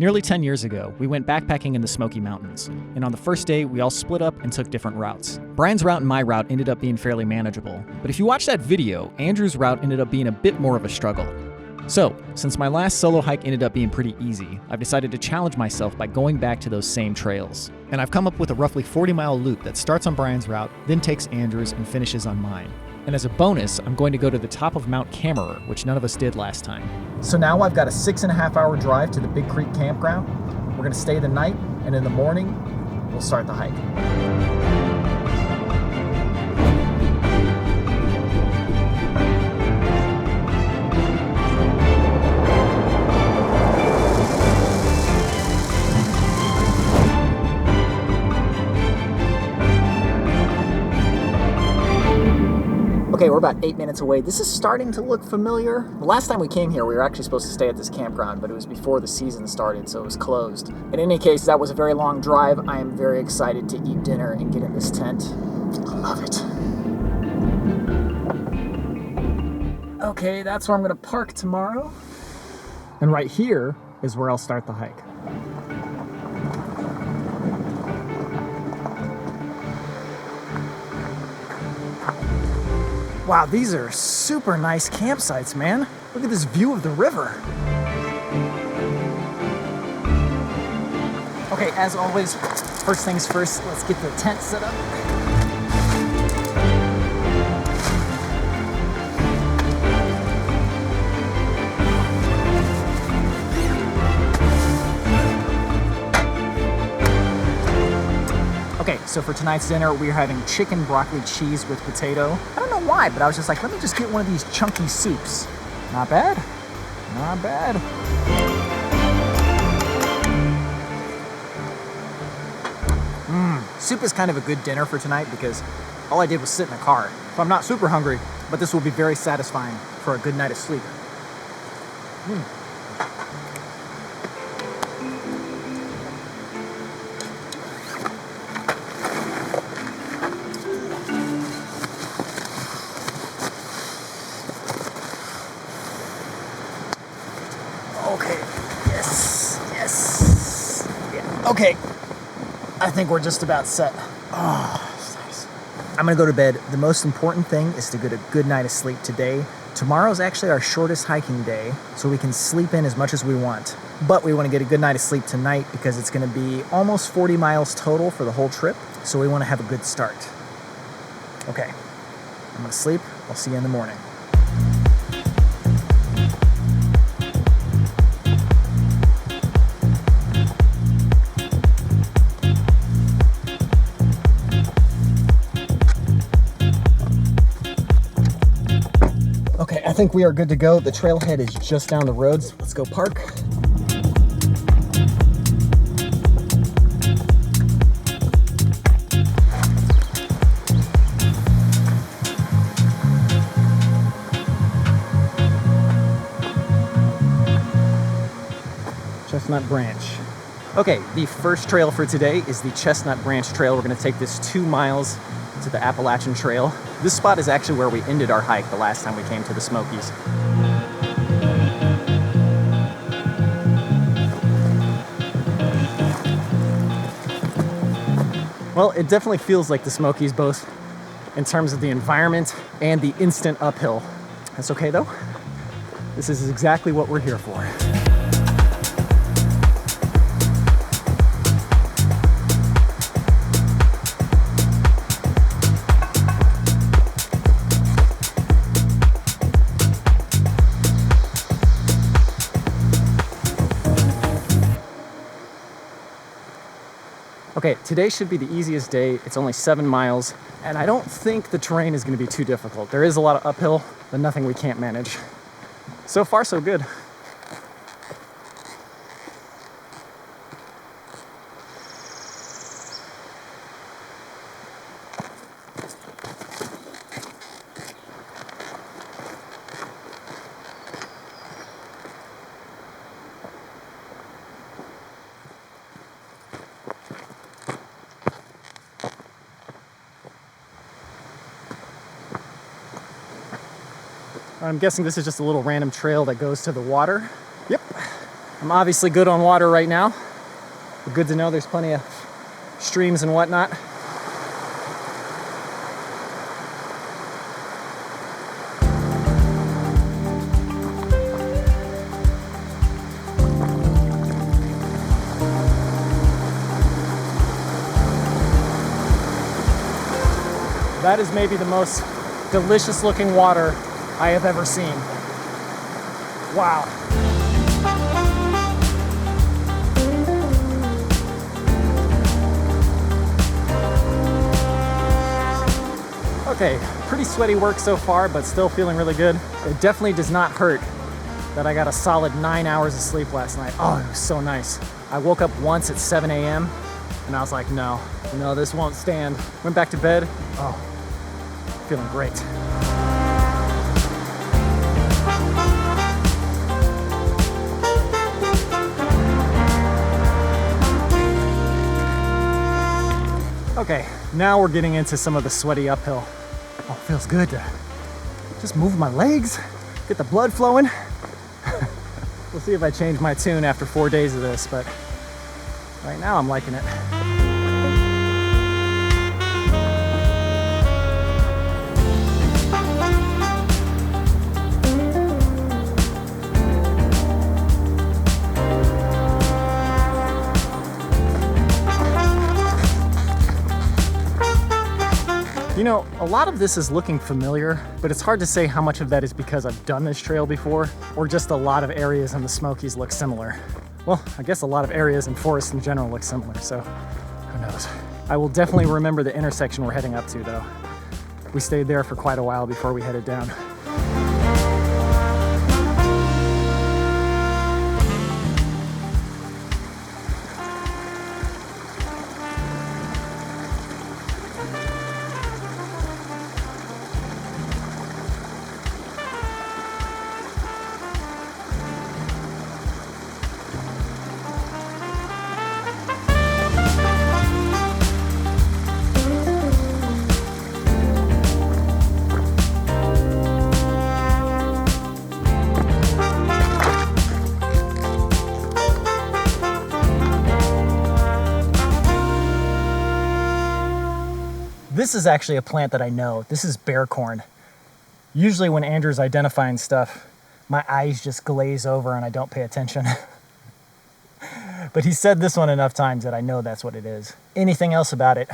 Nearly 10 years ago, we went backpacking in the Smoky Mountains, and on the first day, we all split up and took different routes. Brian's route and my route ended up being fairly manageable, but if you watch that video, Andrew's route ended up being a bit more of a struggle. So, since my last solo hike ended up being pretty easy, I've decided to challenge myself by going back to those same trails. And I've come up with a roughly 40-mile loop that starts on Brian's route, then takes Andrew's and finishes on mine. And as a bonus, I'm going to go to the top of Mount Cammerer, which none of us did last time. So now I've got a 6.5-hour drive to the Big Creek Campground. We're gonna stay the night, and in the morning, we'll start the hike. Okay, we're about 8 minutes away. This is starting to look familiar. The last time we came here, we were actually supposed to stay at this campground, but it was before the season started, so it was closed. In any case, that was a very long drive. I am very excited to eat dinner and get in this tent. I love it. Okay, that's where I'm gonna park tomorrow. And right here is where I'll start the hike. Wow, these are super nice campsites, man. Look at this view of the river. Okay, as always, first things first, let's get the tent set up. Okay, so for tonight's dinner, we're having chicken broccoli cheese with potato. I don't know why, but I was just like, let me just get one of these chunky soups. Not bad, not bad. Soup is kind of a good dinner for tonight because all I did was sit in the car. So I'm not super hungry, but this will be very satisfying for a good night of sleep. Okay, I think we're just about set. Oh, that's nice. I'm gonna go to bed. The most important thing is to get a good night of sleep today. Tomorrow's actually our shortest hiking day, so we can sleep in as much as we want. But we wanna get a good night of sleep tonight because it's gonna be almost 40 miles total for the whole trip, so we wanna have a good start. Okay, I'm gonna sleep. I'll see you in the morning. I think we are good to go. The trailhead is just down the road, so let's go park. Chestnut Branch. Okay, the first trail for today is the Chestnut Branch Trail. We're gonna take this 2 miles to the Appalachian Trail. This spot is actually where we ended our hike the last time we came to the Smokies. Well, it definitely feels like the Smokies, both in terms of the environment and the instant uphill. That's okay though. This is exactly what we're here for. Okay, today should be the easiest day. It's only 7 miles, and I don't think the terrain is gonna be too difficult. There is a lot of uphill, but nothing we can't manage. So far, so good. I'm guessing this is just a little random trail that goes to the water. Yep, I'm obviously good on water right now. But good to know there's plenty of streams and whatnot. That is maybe the most delicious looking water I have ever seen. Wow. Okay, pretty sweaty work so far, but still feeling really good. It definitely does not hurt that I got a solid 9 hours of sleep last night. Oh, it was so nice. I woke up once at 7 a.m. and I was like, no, this won't stand. Went back to bed. Oh, feeling great. Okay, now we're getting into some of the sweaty uphill. Oh, it feels good to just move my legs, get the blood flowing. We'll see if I change my tune after 4 days of this, but right now I'm liking it. You know, a lot of this is looking familiar, but it's hard to say how much of that is because I've done this trail before, or just a lot of areas in the Smokies look similar. Well, I guess a lot of areas in forests in general look similar, so who knows. I will definitely remember the intersection we're heading up to, though. We stayed there for quite a while before we headed down. This is actually a plant that I know. This is bear corn. Usually when Andrew's identifying stuff, my eyes just glaze over and I don't pay attention. But he said this one enough times that I know that's what it is. Anything else about it,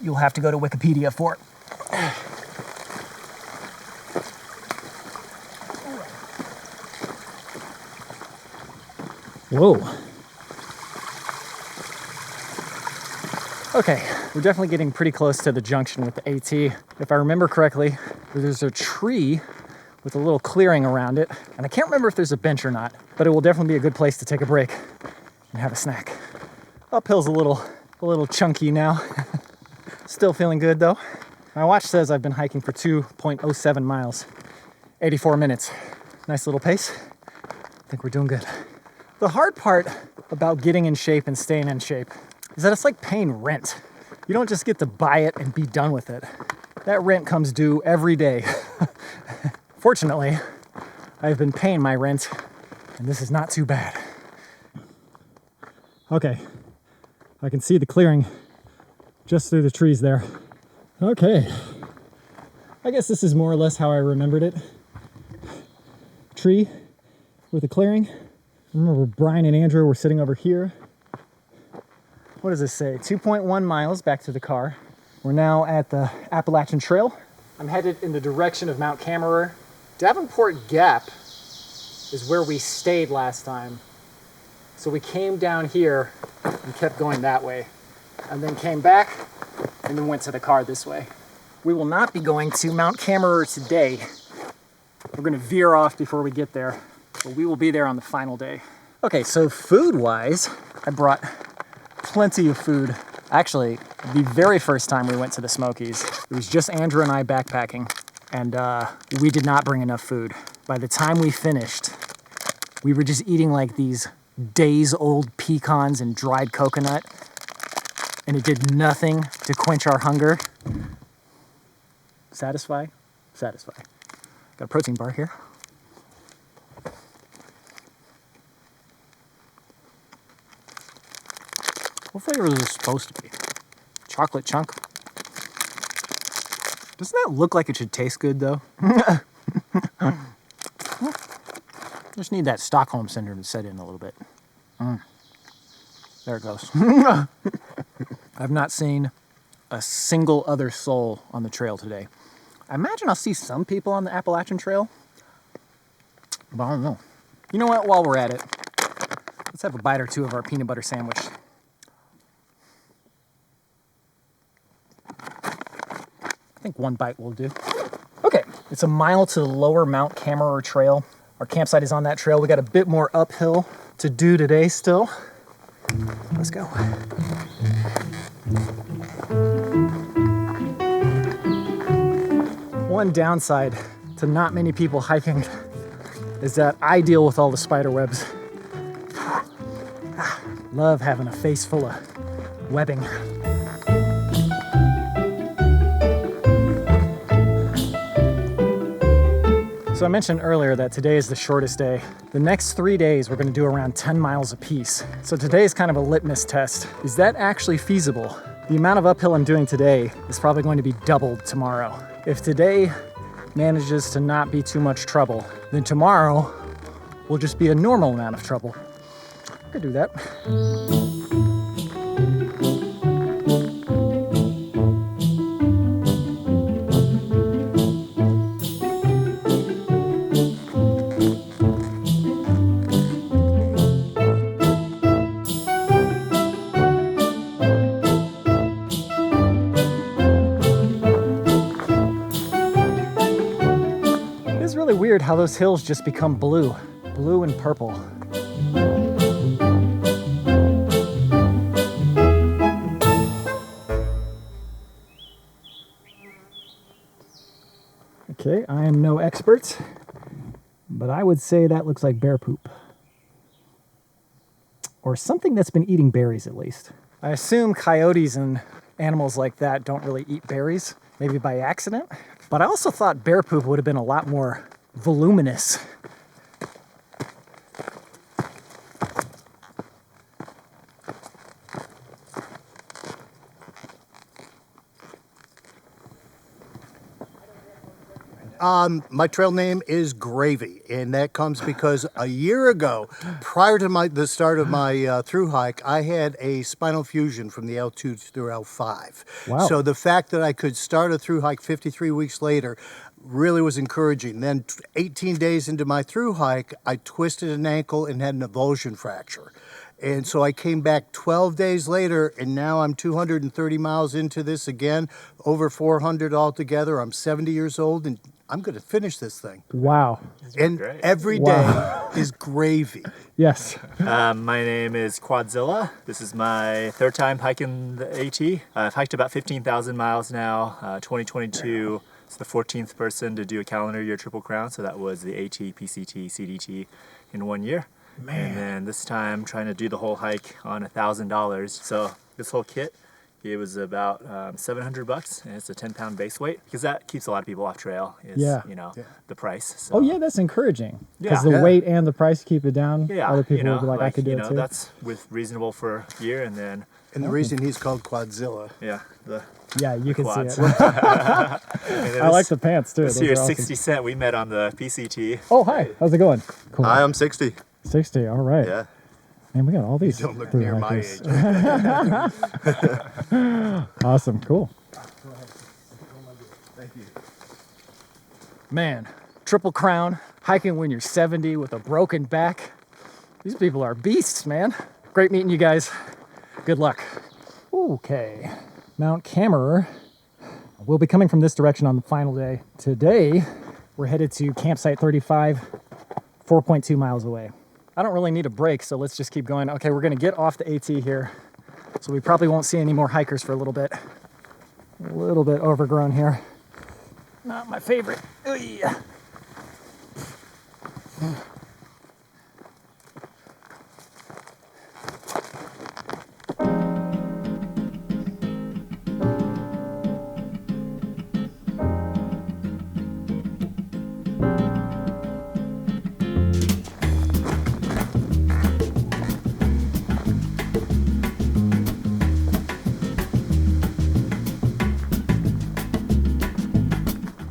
you'll have to go to Wikipedia for it. Whoa. Okay, we're definitely getting pretty close to the junction with the AT. If I remember correctly, there's a tree with a little clearing around it, and I can't remember if there's a bench or not, but it will definitely be a good place to take a break and have a snack. Uphill's a little chunky now. Still feeling good though. My watch says I've been hiking for 2.07 miles, 84 minutes. Nice little pace. I think we're doing good. The hard part about getting in shape and staying in shape is that it's like paying rent. You don't just get to buy it and be done with it. That rent comes due every day. Fortunately, I've been paying my rent, and this is not too bad. Okay, I can see the clearing just through the trees there. Okay, I guess this is more or less how I remembered it. Tree with a clearing. I remember Bryan and Andrew were sitting over here. What does this say? 2.1 miles back to the car. We're now at the Appalachian Trail. I'm headed in the direction of Mount Cammerer. Davenport Gap is where we stayed last time. So we came down here and kept going that way, and then came back and then went to the car this way. We will not be going to Mount Cammerer today. We're gonna veer off before we get there, but we will be there on the final day. Okay, so food-wise, I brought plenty of food. Actually, the very first time we went to the Smokies, it was just Andrew and I backpacking, and we did not bring enough food. By the time we finished, we were just eating like these days-old pecans and dried coconut, and it did nothing to quench our hunger. Satisfy? Satisfy. Got a protein bar here. What flavor is this supposed to be? Chocolate chunk? Doesn't that look like it should taste good, though? Just need that Stockholm syndrome to set in a little bit. There it goes. I've not seen a single other soul on the trail today. I imagine I'll see some people on the Appalachian Trail, but I don't know. You know what? While we're at it, let's have a bite or two of our peanut butter sandwich. I think one bite will do. Okay, it's a mile to the lower Mount Cammerer Trail. Our campsite is on that trail. We got a bit more uphill to do today still. Let's go. One downside to not many people hiking is that I deal with all the spider webs. Love having a face full of webbing. So I mentioned earlier that today is the shortest day. The next 3 days, we're gonna do around 10 miles apiece. So today is kind of a litmus test. Is that actually feasible? The amount of uphill I'm doing today is probably going to be doubled tomorrow. If today manages to not be too much trouble, then tomorrow will just be a normal amount of trouble. I could do that. Weird how those hills just become blue and purple. Okay, I am no expert, but I would say that looks like bear poop. Or something that's been eating berries at least. I assume coyotes and animals like that don't really eat berries, maybe by accident. But I also thought bear poop would have been a lot more voluminous. My trail name is Gravy, and that comes because a year ago, prior to the start of my through hike, I had a spinal fusion from the L2 through L5. Wow. So the fact that I could start a through hike 53 weeks later really was encouraging. Then 18 days into my through hike, I twisted an ankle and had an avulsion fracture. And so I came back 12 days later, and now I'm 230 miles into this again, over 400 altogether. I'm 70 years old, and I'm going to finish this thing. Wow. And every day is gravy. Yes. My name is Quadzilla. This is my third time hiking the AT. I've hiked about 15,000 miles now. 2022, it's the 14th person to do a calendar year Triple Crown. So that was the AT, PCT, CDT in 1 year. Man. And then this time trying to do the whole hike on $1,000. So this whole kit, it was about $700, and it's a 10-pound base weight, because that keeps a lot of people off trail. Is, the price. So. Oh yeah, that's encouraging. Because the weight and the price keep it down. Yeah, other people will be like, I could do it too. That's reasonable for gear, and then. And the reason he's called Quadzilla. Yeah. You can quads. see it. I like the pants too. This year's 60 Cent. We met on the PCT. Oh hi, how's it going? Cool. Hi, I'm 60. 60. All right. Yeah. Man, we got all these. You don't look near my age. Awesome. Cool. Thank you. Man, Triple Crown, hiking when you're 70 with a broken back. These people are beasts, man. Great meeting you guys. Good luck. Okay, Mount Cammerer. We'll be coming from this direction on the final day. Today, we're headed to campsite 35, 4.2 miles away. I don't really need a break, so let's just keep going. Okay, we're gonna get off the AT here. So we probably won't see any more hikers for a little bit. A little bit overgrown here. Not my favorite. Oy.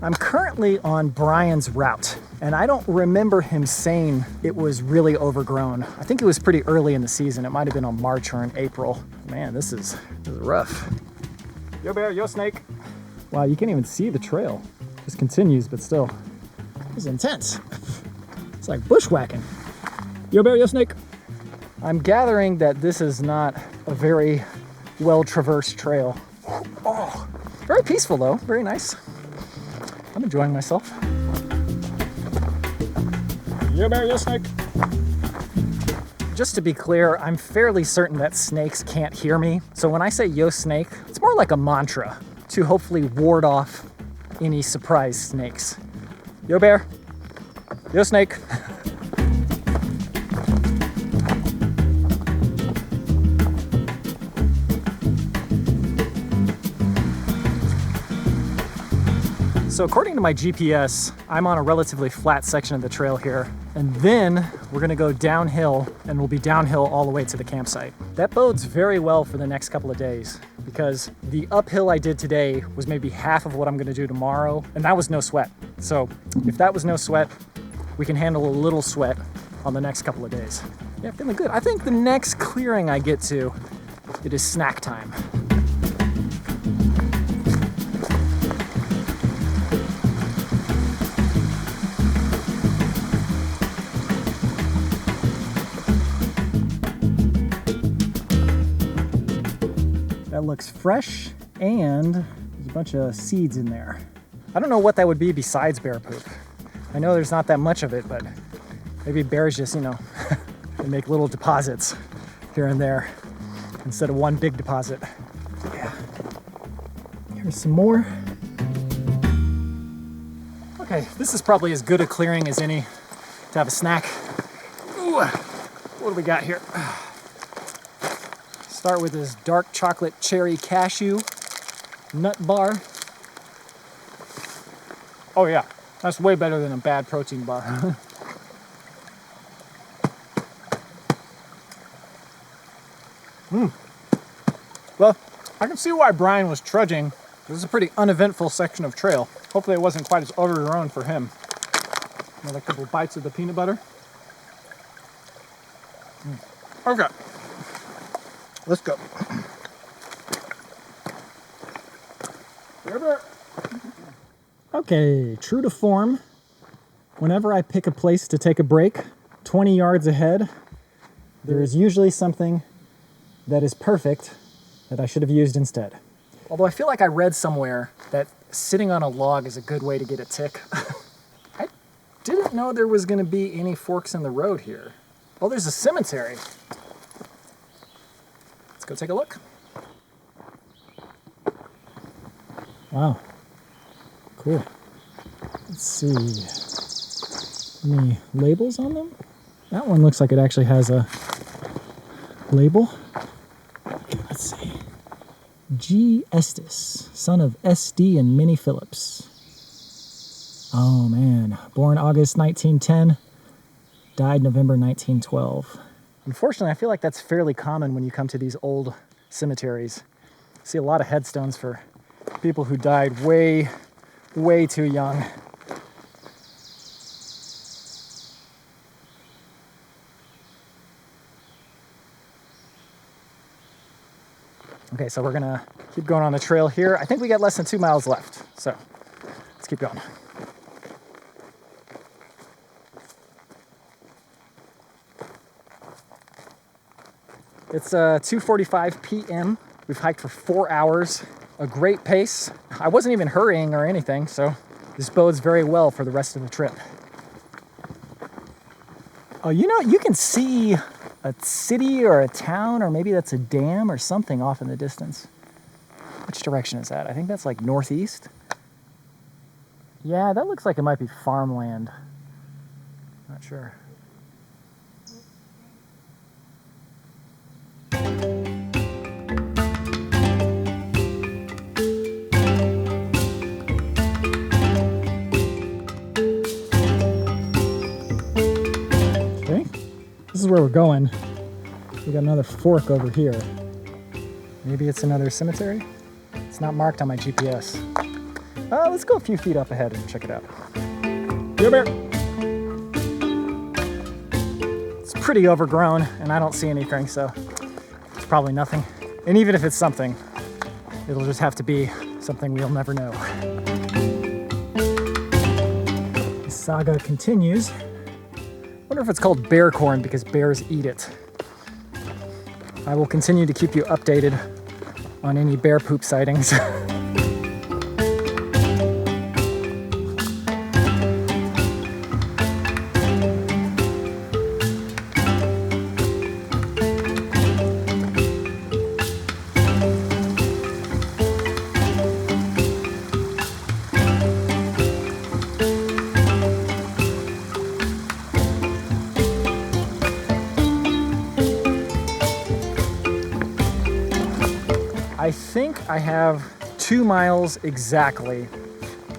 I'm currently on Bryan's route, and I don't remember him saying it was really overgrown. I think it was pretty early in the season. It might have been on March or in April. Man, this is rough. Yo bear, yo snake. Wow, you can't even see the trail. It just continues, but still. This is intense. It's like bushwhacking. Yo bear, yo snake. I'm gathering that this is not a very well-traversed trail. Oh, very peaceful though, very nice. I'm enjoying myself. Yo bear, yo snake. Just to be clear, I'm fairly certain that snakes can't hear me. So when I say yo snake, it's more like a mantra to hopefully ward off any surprise snakes. Yo bear, yo snake. So according to my GPS, I'm on a relatively flat section of the trail here, and then we're gonna go downhill, and we'll be downhill all the way to the campsite. That bodes very well for the next couple of days, because the uphill I did today was maybe half of what I'm gonna do tomorrow, and that was no sweat. So if that was no sweat, we can handle a little sweat on the next couple of days. Yeah, feeling good. I think the next clearing I get to, it is snack time. That looks fresh, and there's a bunch of seeds in there. I don't know what that would be besides bear poop. I know there's not that much of it, but maybe bears just, they make little deposits here and there instead of one big deposit. Yeah. Here's some more. Okay, this is probably as good a clearing as any to have a snack. Ooh, what do we got here? Start with this dark chocolate cherry cashew nut bar. Oh yeah, that's way better than a bad protein bar. Well, I can see why Bryan was trudging. This is a pretty uneventful section of trail. Hopefully it wasn't quite as overgrown for him. Another couple bites of the peanut butter. Okay. Let's go. Okay, true to form, whenever I pick a place to take a break, 20 yards ahead, there is usually something that is perfect that I should have used instead. Although I feel like I read somewhere that sitting on a log is a good way to get a tick. I didn't know there was going to be any forks in the road here. Oh, there's a cemetery. Go take a look. Wow. Cool. Let's see. Any labels on them? That one looks like it actually has a label. Let's see. G. Estes, son of S.D. and Minnie Phillips. Oh man. Born August 1910, died November 1912. Unfortunately, I feel like that's fairly common when you come to these old cemeteries. I see a lot of headstones for people who died way, way too young. Okay, so we're gonna keep going on the trail here. I think we got less than 2 miles left, so let's keep going. It's 2:45 p.m. We've hiked for 4 hours, a great pace. I wasn't even hurrying or anything, so this bodes very well for the rest of the trip. Oh, you can see a city or a town, or maybe that's a dam or something off in the distance. Which direction is that? I think that's like northeast. Yeah, that looks like it might be farmland. Not sure. This is where we're going. We got another fork over here. Maybe it's another cemetery? It's not marked on my GPS. Let's go a few feet up ahead and check it out. Come here. It's pretty overgrown and I don't see anything, so it's probably nothing. And even if it's something, it'll just have to be something we'll never know. The saga continues. Wonder if it's called bear corn because bears eat it. I will continue to keep you updated on any bear poop sightings. I think I have 2 miles exactly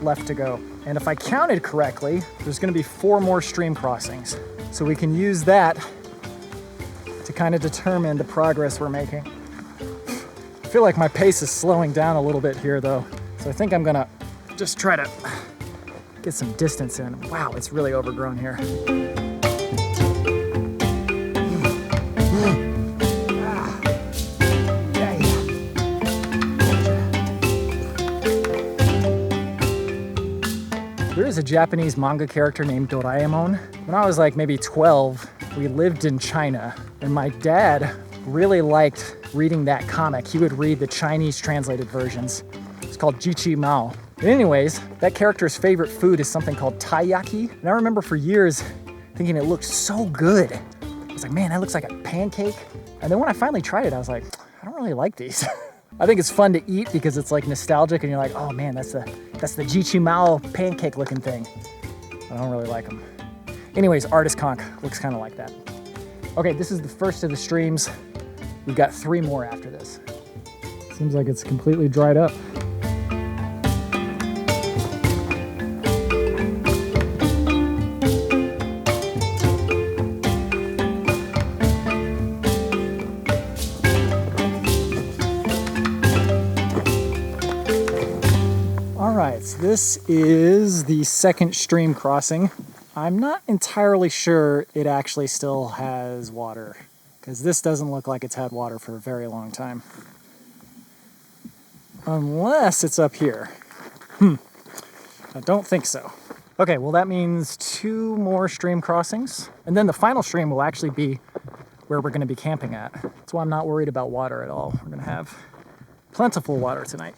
left to go. And if I counted correctly, there's gonna be 4 more stream crossings. So we can use that to kind of determine the progress we're making. I feel like my pace is slowing down a little bit here though. So I think I'm gonna just try to get some distance in. Wow, it's really overgrown here. There is a Japanese manga character named Doraemon. When I was like maybe 12, we lived in China, and my dad really liked reading that comic. He would read the Chinese translated versions. It's called Jichi Mao. But anyways, that character's favorite food is something called taiyaki. And I remember for years thinking it looked so good. I was like, man, that looks like a pancake. And then when I finally tried it, I was like, I don't really like these. I think it's fun to eat because it's like nostalgic and you're like, oh man, that's the Jichi Mao pancake looking thing. I don't really like them. Anyways, Artist Conch looks kind of like that. Okay, this is the first of the streams. We've got 3 more after this. Seems like it's completely dried up. This is the second stream crossing. I'm not entirely sure it actually still has water, because this doesn't look like it's had water for a very long time. Unless it's up here. I don't think so. Okay, well that means 2 more stream crossings, and then the final stream will actually be where we're going to be camping at. That's why I'm not worried about water at all. We're going to have plentiful water tonight.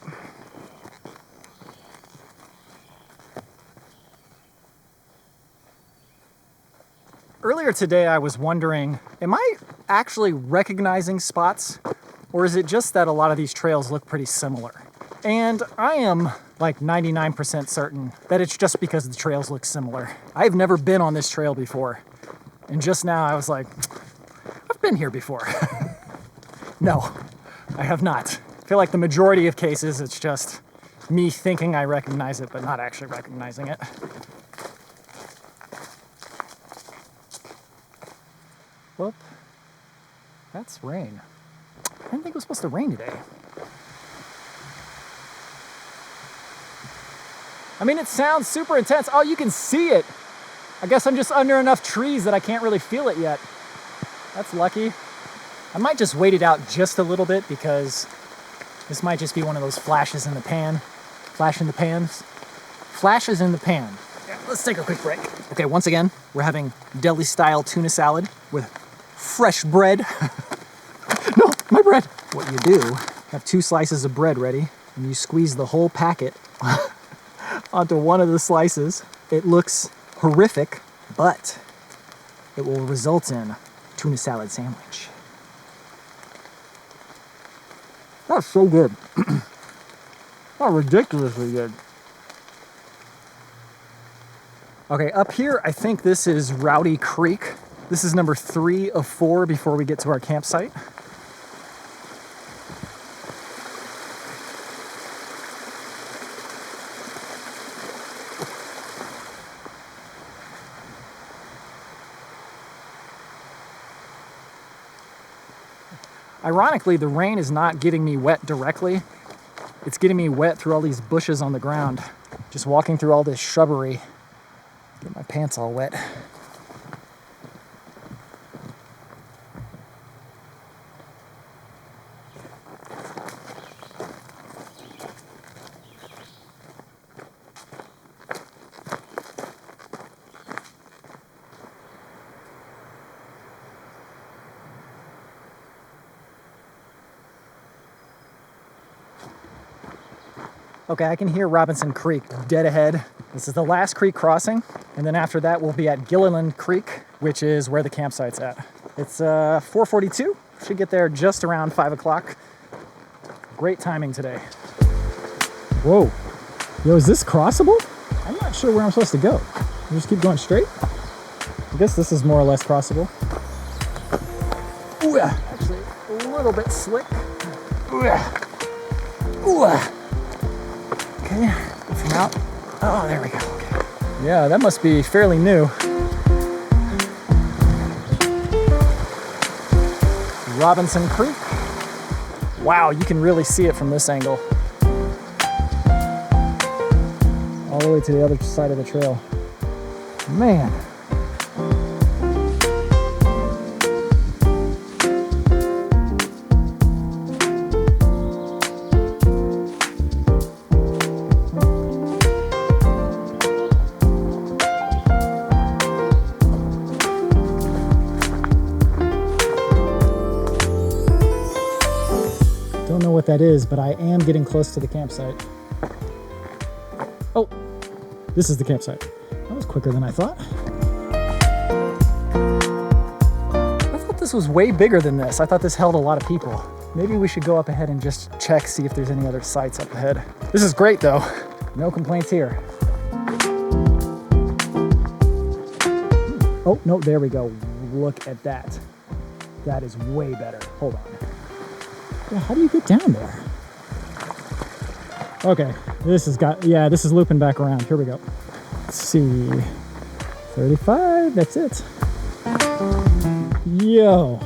Earlier today, I was wondering, am I actually recognizing spots, or is it just that a lot of these trails look pretty similar? And I am like 99% certain that it's just because the trails look similar. I've never been on this trail before, and just now I was like, I've been here before. No, I have not. I feel like the majority of cases, it's just me thinking I recognize it, but not actually recognizing it. Whoop. That's rain. I didn't think it was supposed to rain today. I mean, it sounds super intense. Oh, you can see it. I guess I'm just under enough trees that I can't really feel it yet. That's lucky. I might just wait it out just a little bit because this might just be one of those flashes in the pan. Flash in the pans. Flashes in the pan. Yeah, let's take a quick break. Okay, once again, we're having deli-style tuna salad with fresh bread. No, my bread. What you do, have 2 slices of bread ready, and you squeeze the whole packet onto one of the slices. It looks horrific, but it will result in a tuna salad sandwich. That's so good. Not ridiculously good. Okay, up here, I think this is Rowdy Creek. This is number 3 of 4 before we get to our campsite. Ironically, the rain is not getting me wet directly. It's getting me wet through all these bushes on the ground. Just walking through all this shrubbery. Get my pants all wet. Okay, I can hear Robinson Creek dead ahead. This is the last creek crossing, and then after that we'll be at Gilliland Creek, which is where the campsite's at. It's 4:42. Should get there just around 5 o'clock. Great timing today. Whoa. Yo, is this crossable? I'm not sure where I'm supposed to go. I just keep going straight? I guess this is more or less crossable. Ooh, actually, a little bit slick. Ooh. Ooh. Okay, from out. Oh, there we go. Okay. Yeah, that must be fairly new. Robinson Creek. Wow, you can really see it from this angle. All the way to the other side of the trail. Man. Don't know what that is, but I am getting close to the campsite. Oh, this is the campsite. That was quicker than I thought. I thought this was way bigger than this. I thought this held a lot of people. Maybe we should go up ahead and just check, see if there's any other sites up ahead. This is great though. No complaints here. Oh, no, there we go. Look at that. That is way better. Hold on. Yeah, how do you get down there? Okay, this is looping back around. Here we go. Let's see. 35, that's it. Yo,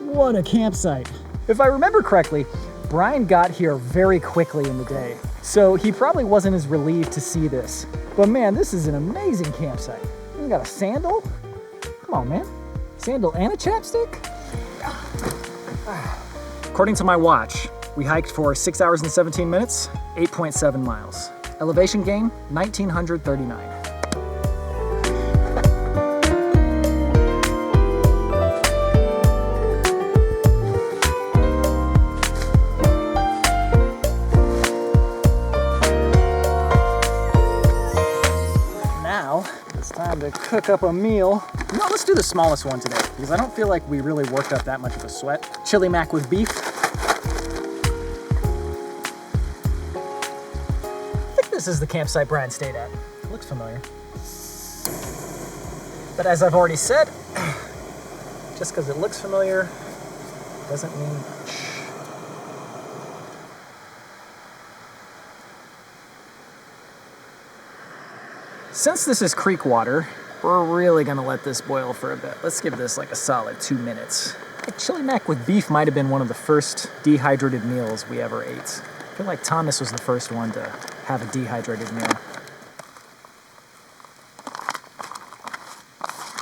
what a campsite. If I remember correctly, Bryan got here very quickly in the day, so he probably wasn't as relieved to see this. But man, this is an amazing campsite. You got a sandal? Come on, man. Sandal and a chapstick? According to my watch, we hiked for 6 hours and 17 minutes, 8.7 miles. Elevation gain, 1,939. Now, it's time to cook up a meal. No, let's do the smallest one today, because I don't feel like we really worked up that much of a sweat. Chili mac with beef. This is the campsite Bryan stayed at. It looks familiar. But as I've already said, just because it looks familiar doesn't mean much. Since this is creek water, we're really gonna let this boil for a bit. Let's give this like a solid 2 minutes. The chili mac with beef might have been one of the first dehydrated meals we ever ate. I feel like Thomas was the first one to have a dehydrated meal.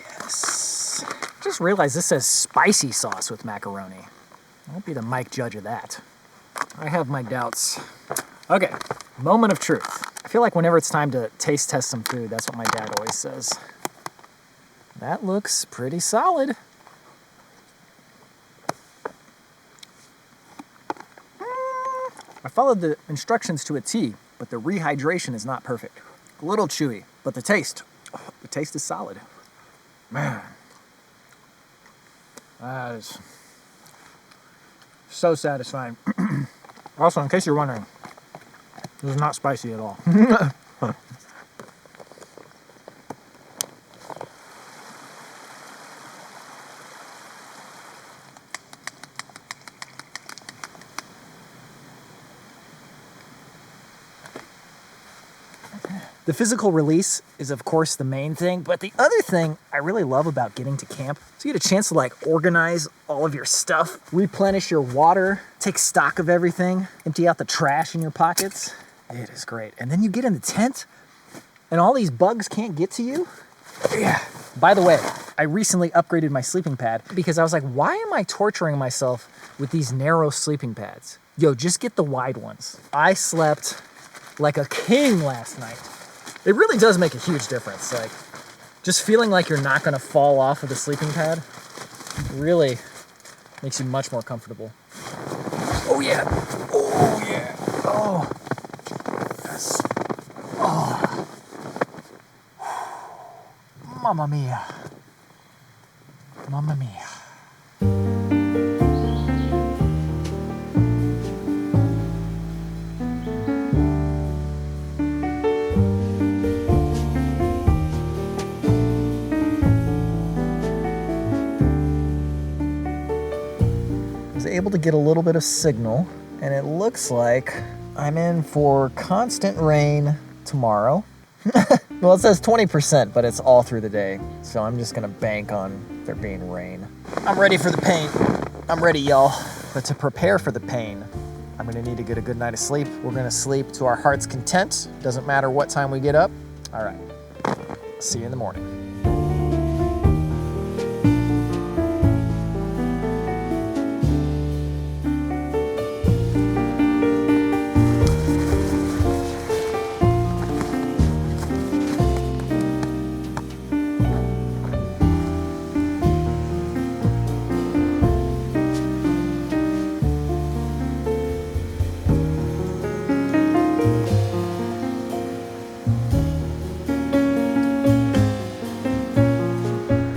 Yes. Just realized this says spicy sauce with macaroni. I won't be the Mike judge of that. I have my doubts. Okay, moment of truth. I feel like whenever it's time to taste test some food, that's what my dad always says. That looks pretty solid. I followed the instructions to a T, but the rehydration is not perfect. A little chewy, but the taste is solid. Man, that is so satisfying. Also, in case you're wondering, this is not spicy at all. The physical release is, of course, the main thing, but the other thing I really love about getting to camp is you get a chance to like organize all of your stuff, replenish your water, take stock of everything, empty out the trash in your pockets. It is great. And then you get in the tent, and all these bugs can't get to you. Yeah. By the way, I recently upgraded my sleeping pad because I was like, why am I torturing myself with these narrow sleeping pads? Yo, just get the wide ones. I slept like a king last night. It really does make a huge difference. Like, just feeling like you're not gonna fall off of the sleeping pad really makes you much more comfortable. Oh yeah, oh yeah, oh, yes, oh, mamma mia, mamma mia. Able to get a little bit of signal, and it looks like I'm in for constant rain tomorrow. Well, it says 20%, but it's all through the day, so I'm just gonna bank on there being rain. I'm ready for the pain. I'm ready, y'all. But to prepare for the pain, I'm gonna need to get a good night of sleep. We're gonna sleep to our heart's content. Doesn't matter what time we get up. All right, see you in the morning.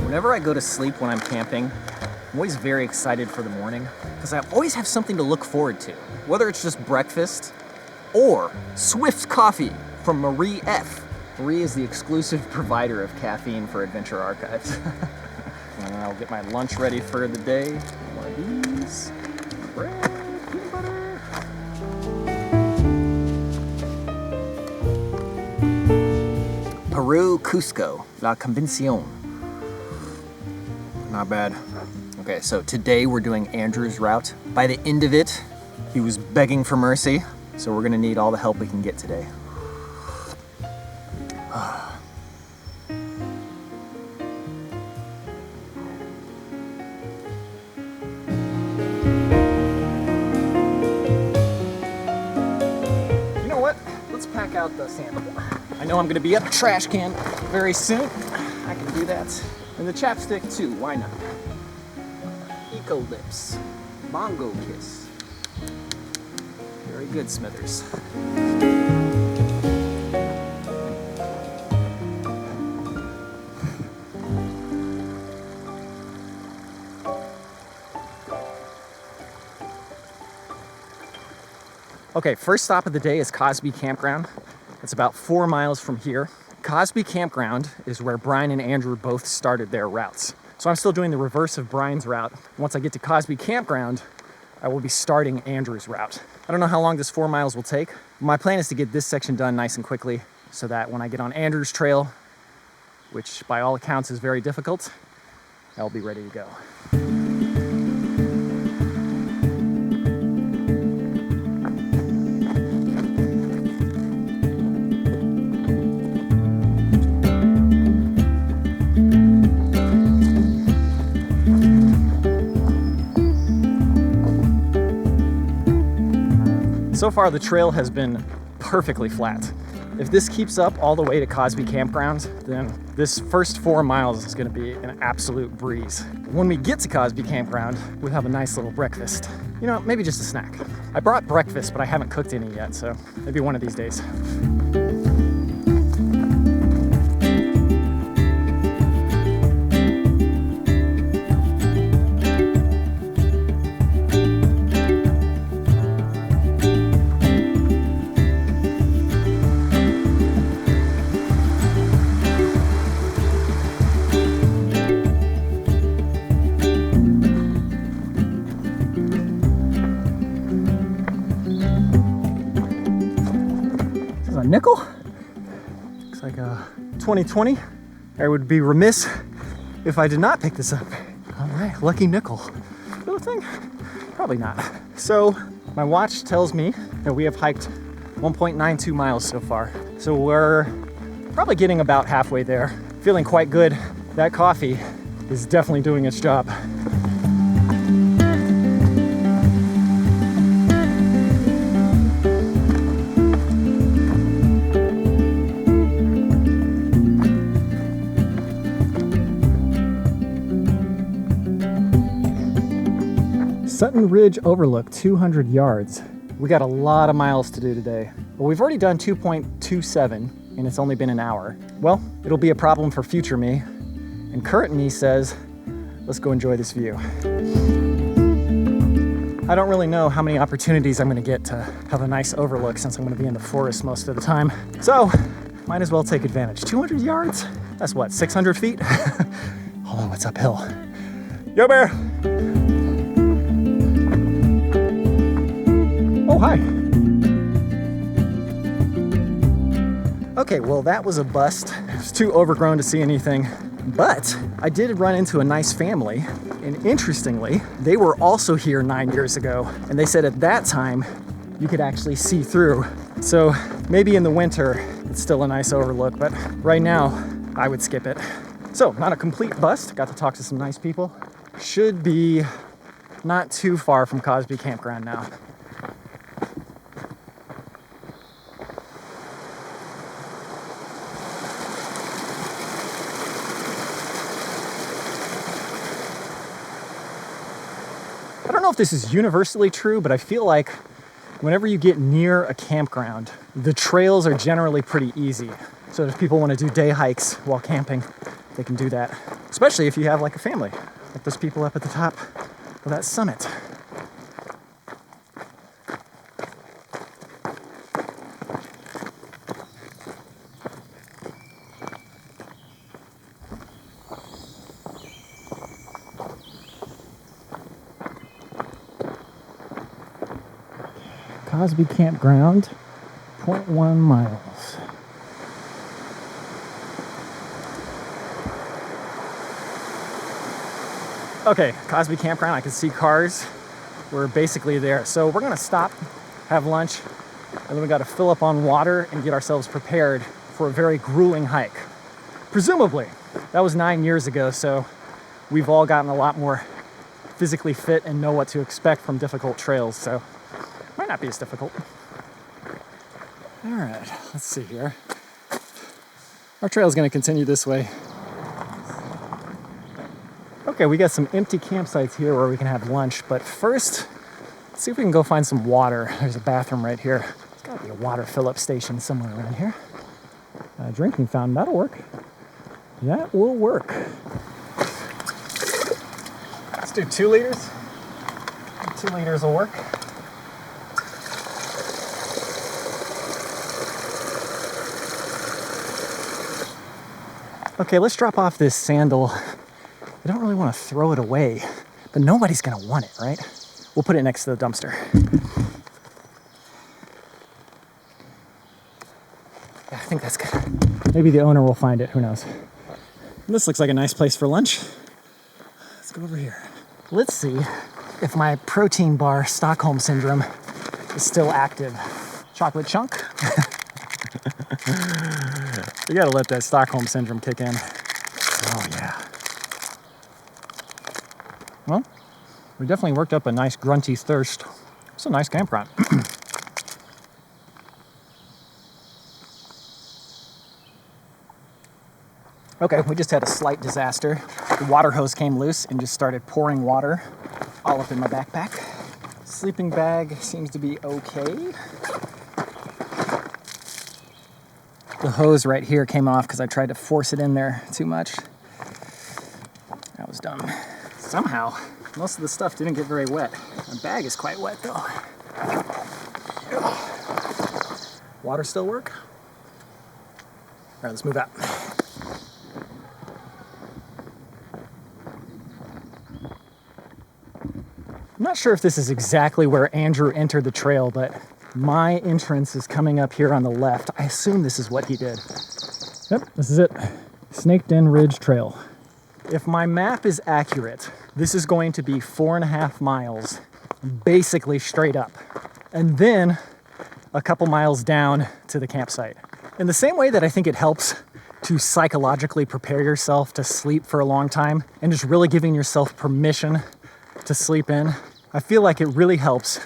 Whenever I go to sleep when I'm camping, I'm always very excited for the morning because I always have something to look forward to, whether it's just breakfast or Swift coffee from Marie F. Marie is the exclusive provider of caffeine for Adventure Archives. And I'll get my lunch ready for the day. One of these, bread, peanut butter. Peru Cusco, La Convención. Not bad. Okay, so today we're doing Andrew's route. By the end of it, he was begging for mercy, so we're gonna need all the help we can get today. You know what? Let's pack out the sandal. I know I'm gonna be at the trash can very soon. I can do that. And the chapstick too, why not? Eco Lips, Bongo Kiss. Very good, Smithers. Okay, first stop of the day is Cosby Campground. It's about 4 miles from here. Cosby Campground is where Bryan and Andrew both started their routes. So I'm still doing the reverse of Bryan's route. Once I get to Cosby Campground, I will be starting Andrew's route. I don't know how long this 4 miles will take. My plan is to get this section done nice and quickly so that when I get on Andrew's trail, which by all accounts is very difficult, I'll be ready to go. So far, the trail has been perfectly flat. If this keeps up all the way to Cosby Campground, then this first 4 miles is gonna be an absolute breeze. When we get to Cosby Campground, we'll have a nice little breakfast. You know, maybe just a snack. I brought breakfast, but I haven't cooked any yet, so maybe one of these days. Nickel. Looks like a 2020. I would be remiss if I did not pick this up. All right, lucky nickel. Real thing? Probably not. So my watch tells me that we have hiked 1.92 miles so far. So we're probably getting about halfway there. Feeling quite good. That coffee is definitely doing its job. Sutton Ridge Overlook, 200 yards. We got a lot of miles to do today, but we've already done 2.27 and it's only been an hour. Well, it'll be a problem for future me, and current me says, let's go enjoy this view. I don't really know how many opportunities I'm gonna get to have a nice overlook since I'm gonna be in the forest most of the time. So, might as well take advantage. 200 yards? That's what, 600 feet? Although it's uphill. Yo, bear! Oh, hi. Okay, well that was a bust. It was too overgrown to see anything, but I did run into a nice family, and interestingly, they were also here 9 years ago, and they said at that time, you could actually see through. So maybe in the winter, it's still a nice overlook, but right now, I would skip it. So, not a complete bust. Got to talk to some nice people. Should be not too far from Cosby Campground now. I don't know if this is universally true, but I feel like whenever you get near a campground, the trails are generally pretty easy. So if people want to do day hikes while camping, they can do that. Especially if you have like a family, like those people up at the top of that summit. Cosby Campground, 0.1 miles. Okay, Cosby Campground, I can see cars. We're basically there. So we're gonna stop, have lunch, and then we gotta fill up on water and get ourselves prepared for a very grueling hike. Presumably, that was 9 years ago, so we've all gotten a lot more physically fit and know what to expect from difficult trails, so might not be as difficult. All right, let's see here. Our trail is gonna continue this way. Okay, we got some empty campsites here where we can have lunch, but first, let's see if we can go find some water. There's a bathroom right here. There's gotta be a water fill-up station somewhere around here. A drinking fountain, that'll work. That will work. Let's do 2 liters. 2 liters will work. Okay, let's drop off this sandal. I don't really want to throw it away, but nobody's gonna want it, right? We'll put it next to the dumpster. Yeah, I think that's good. Maybe the owner will find it, who knows? This looks like a nice place for lunch. Let's go over here. Let's see if my protein bar Stockholm syndrome is still active. Chocolate chunk. You gotta let that Stockholm syndrome kick in. Oh yeah. Well, we definitely worked up a nice grunty thirst. It's a nice campground. Okay, we just had a slight disaster. The water hose came loose and just started pouring water all up in my backpack. Sleeping bag seems to be okay. The hose right here came off because I tried to force it in there too much. That was dumb. Somehow, most of the stuff didn't get very wet. My bag is quite wet though. Water still work? All right, let's move out. I'm not sure if this is exactly where Andrew entered the trail, but my entrance is coming up here on the left. I assume this is what he did. Yep, this is it. Snake Den Ridge Trail. If my map is accurate, this is going to be 4.5 miles, basically straight up. And then a couple miles down to the campsite. In the same way that I think it helps to psychologically prepare yourself to sleep for a long time and just really giving yourself permission to sleep in, I feel like it really helps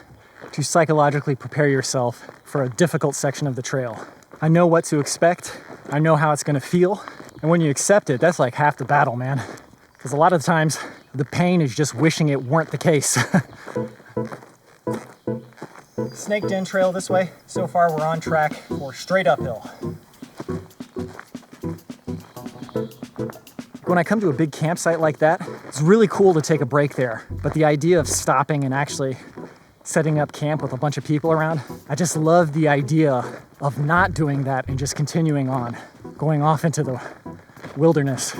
to psychologically prepare yourself for a difficult section of the trail. I know what to expect, I know how it's gonna feel, and when you accept it, that's like half the battle, man. Because a lot of the times, the pain is just wishing it weren't the case. Snake Den Trail this way. So far we're on track for straight uphill. When I come to a big campsite like that, it's really cool to take a break there. But the idea of stopping and actually setting up camp with a bunch of people around, I just love the idea of not doing that and just continuing on, going off into the wilderness.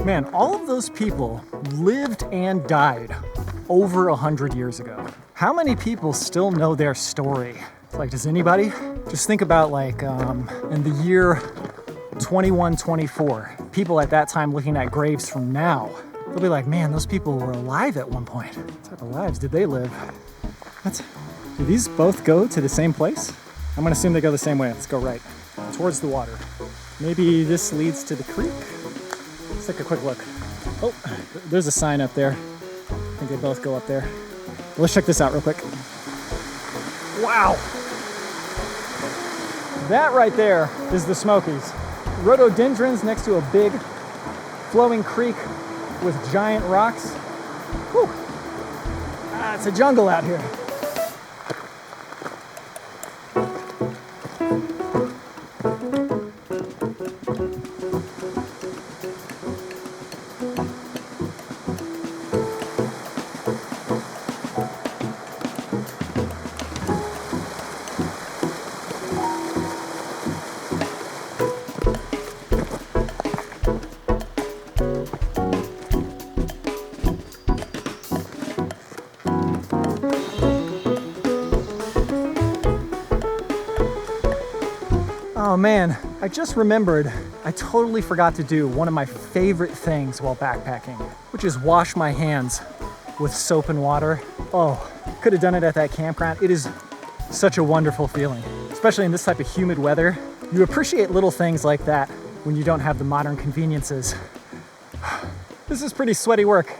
Man, all of those people lived and died over 100 years ago. How many people still know their story? Like, does anybody? Just think about like in the year 2124, people at that time looking at graves from now, they'll be like, man, those people were alive at one point. What type of lives did they live? Do these both go to the same place? I'm gonna assume they go the same way. Let's go right, towards the water. Maybe this leads to the creek? Let's take a quick look. Oh, there's a sign up there. I think they both go up there. Let's check this out real quick. Wow! That right there is the Smokies. Rhododendrons next to a big flowing creek with giant rocks. Whew. It's a jungle out here. Oh man, I just remembered I totally forgot to do one of my favorite things while backpacking, which is wash my hands with soap and water. Oh, could have done it at that campground. It is such a wonderful feeling, especially in this type of humid weather. You appreciate little things like that when you don't have the modern conveniences. This is pretty sweaty work,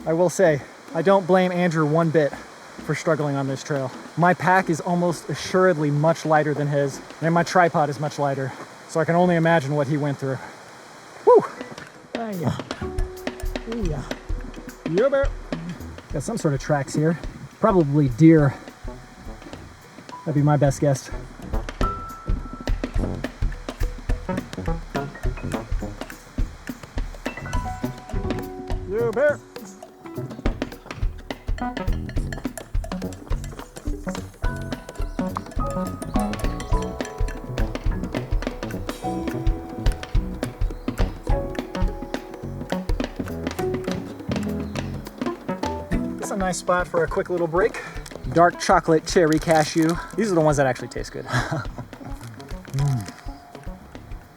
I will say. I don't blame Andrew one bit for struggling on this trail. My pack is almost assuredly much lighter than his, and my tripod is much lighter, so I can only imagine what he went through. Woo! Yeah. Yeah, bear. Got some sort of tracks here. Probably deer. That'd be my best guess. Yeah, bear. It's a nice spot for a quick little break. Dark chocolate cherry cashew. These are the ones that actually taste good.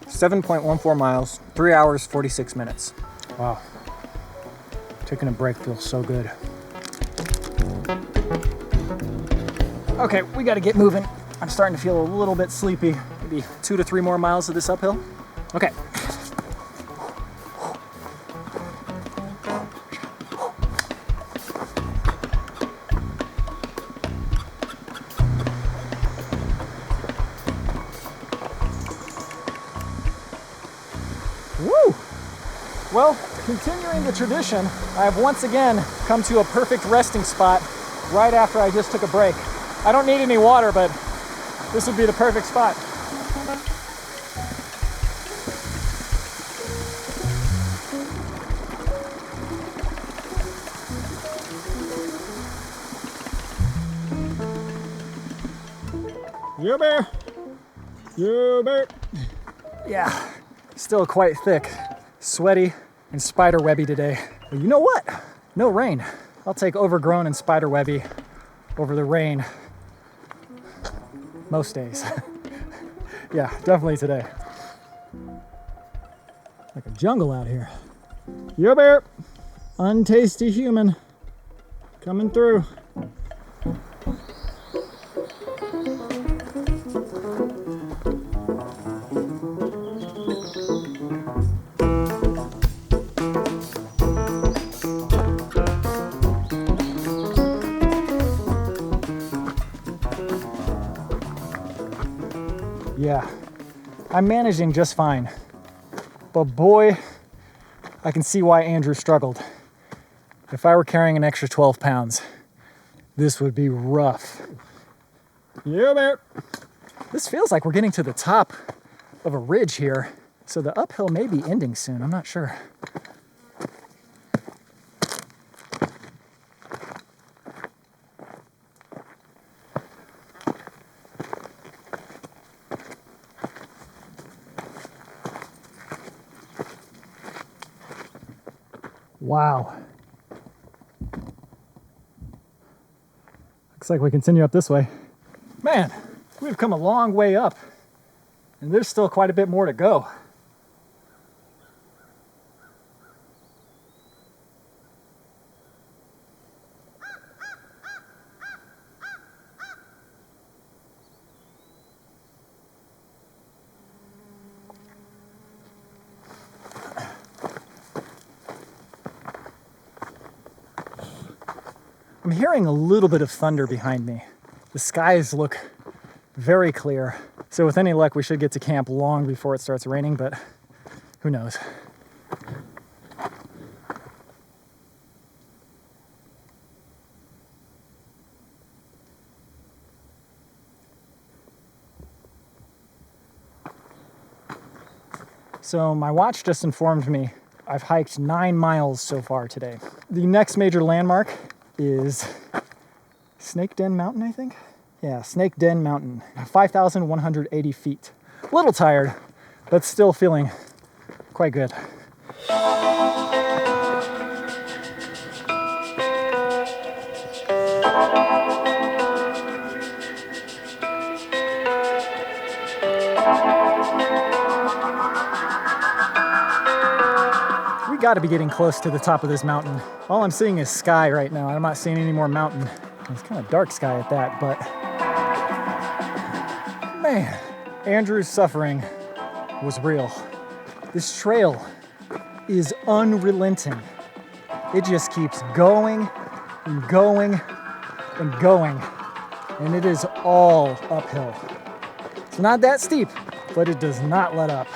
7.14 miles, 3 hours, 46 minutes. Wow. Taking a break feels so good. Okay, we gotta get moving. I'm starting to feel a little bit sleepy. Maybe 2 to 3 more miles of this uphill. Okay. Woo! Well, continuing the tradition, I have once again come to a perfect resting spot right after I just took a break. I don't need any water, but this would be the perfect spot. You bear. You bear. Yeah, still quite thick, sweaty, and spider webby today. But you know what? No rain. I'll take overgrown and spiderwebby over the rain most days. Yeah, definitely today. Like a jungle out here. Yeah, bear. Untasty human coming through. Yeah, I'm managing just fine. But boy, I can see why Andrew struggled. If I were carrying an extra 12 pounds, this would be rough. Yeah, man. This feels like we're getting to the top of a ridge here, so the uphill may be ending soon, I'm not sure. Wow. Looks like we continue up this way. Man, we've come a long way up, and there's still quite a bit more to go. I'm hearing a little bit of thunder behind me. The skies look very clear, so with any luck we should get to camp long before it starts raining, but who knows. So my watch just informed me I've hiked 9 miles so far today. The next major landmark is Snake Den Mountain, I think? Yeah, Snake Den Mountain, 5,180 feet. A little tired, but still feeling quite good. We gotta be getting close to the top of this mountain. All I'm seeing is sky right now. I'm not seeing any more mountain. It's kind of dark sky at that, but man, Andrew's suffering was real. This trail is unrelenting. It just keeps going and going and going, and it is all uphill. It's not that steep, but it does not let up.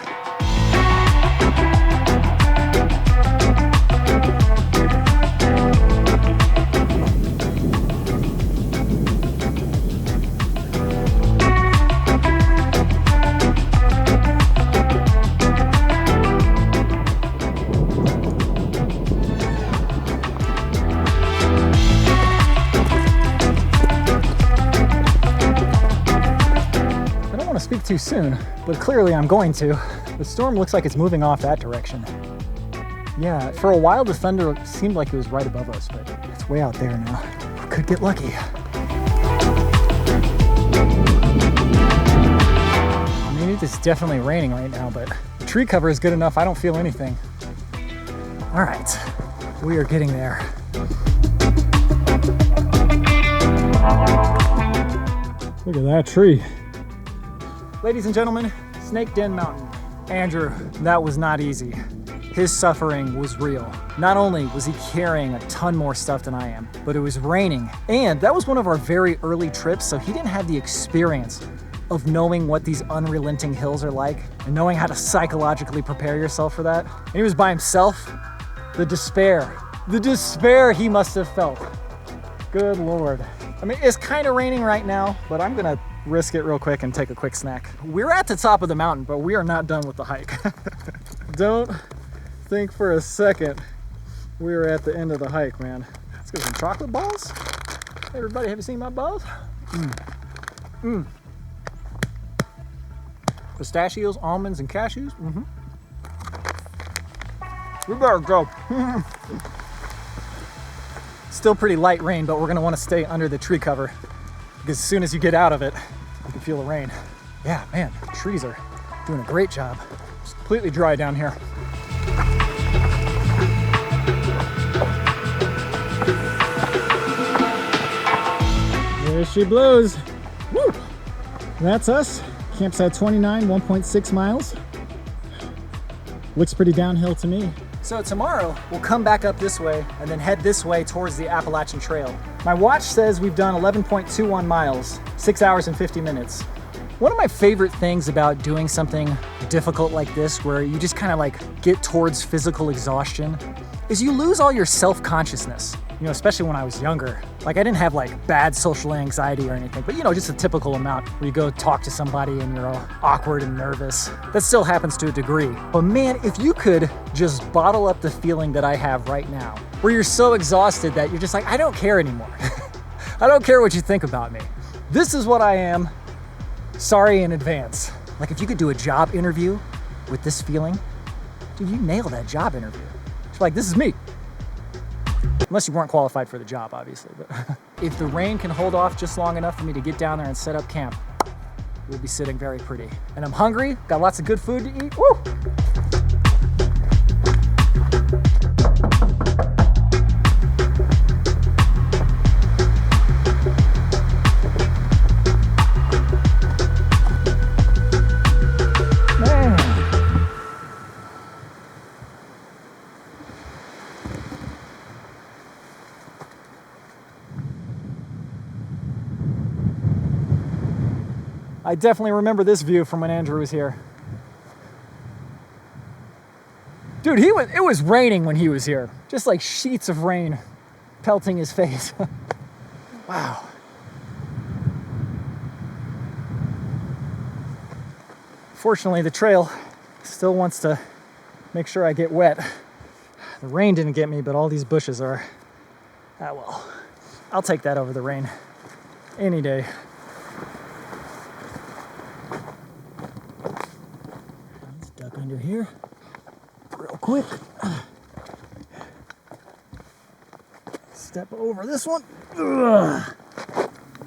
Speak too soon, but clearly I'm going to. The storm looks like it's moving off that direction. Yeah, for a while the thunder seemed like it was right above us, but it's way out there now. We could get lucky. I mean, it is definitely raining right now, but the tree cover is good enough. I don't feel anything. All right, we are getting there. Look at that tree. Ladies and gentlemen, Snake Den Mountain. Andrew, that was not easy. His suffering was real. Not only was he carrying a ton more stuff than I am, but it was raining. And that was one of our very early trips, so he didn't have the experience of knowing what these unrelenting hills are like and knowing how to psychologically prepare yourself for that. And he was by himself. The despair he must have felt. Good Lord. I mean, it's kind of raining right now, but I'm gonna risk it real quick and take a quick snack. We're at the top of the mountain, but we are not done with the hike. Don't think for a second we're at the end of the hike, man. Let's get some chocolate balls. Hey everybody, have you seen my balls? Pistachios, almonds, and cashews. We better go. Still pretty light rain, but we're gonna wanna stay under the tree cover because as soon as you get out of it, you can feel the rain. Yeah, man, the trees are doing a great job. It's completely dry down here. There she blows. Woo! That's us. Campsite 29, 1.6 miles. Looks pretty downhill to me. So tomorrow, we'll come back up this way and then head this way towards the Appalachian Trail. My watch says we've done 11.21 miles, 6 hours and 50 minutes. One of my favorite things about doing something difficult like this, where you just kind of like get towards physical exhaustion, is you lose all your self-consciousness. You know, especially when I was younger. Like I didn't have like bad social anxiety or anything, but you know, just a typical amount where you go talk to somebody and you're all awkward and nervous. That still happens to a degree. But man, if you could just bottle up the feeling that I have right now, where you're so exhausted that you're just like, I don't care anymore. I don't care what you think about me. This is what I am. Sorry in advance. Like if you could do a job interview with this feeling, dude, you nail that job interview. It's like, this is me. Unless you weren't qualified for the job, obviously. But if the rain can hold off just long enough for me to get down there and set up camp, we'll be sitting very pretty. And I'm hungry, got lots of good food to eat. Woo! I definitely remember this view from when Andrew was here. Dude, it was raining when he was here. Just like sheets of rain pelting his face. Wow. Fortunately, the trail still wants to make sure I get wet. The rain didn't get me, but all these bushes are. Ah, well, I'll take that over the rain any day. Duck under here real quick. Step over this one. Ugh.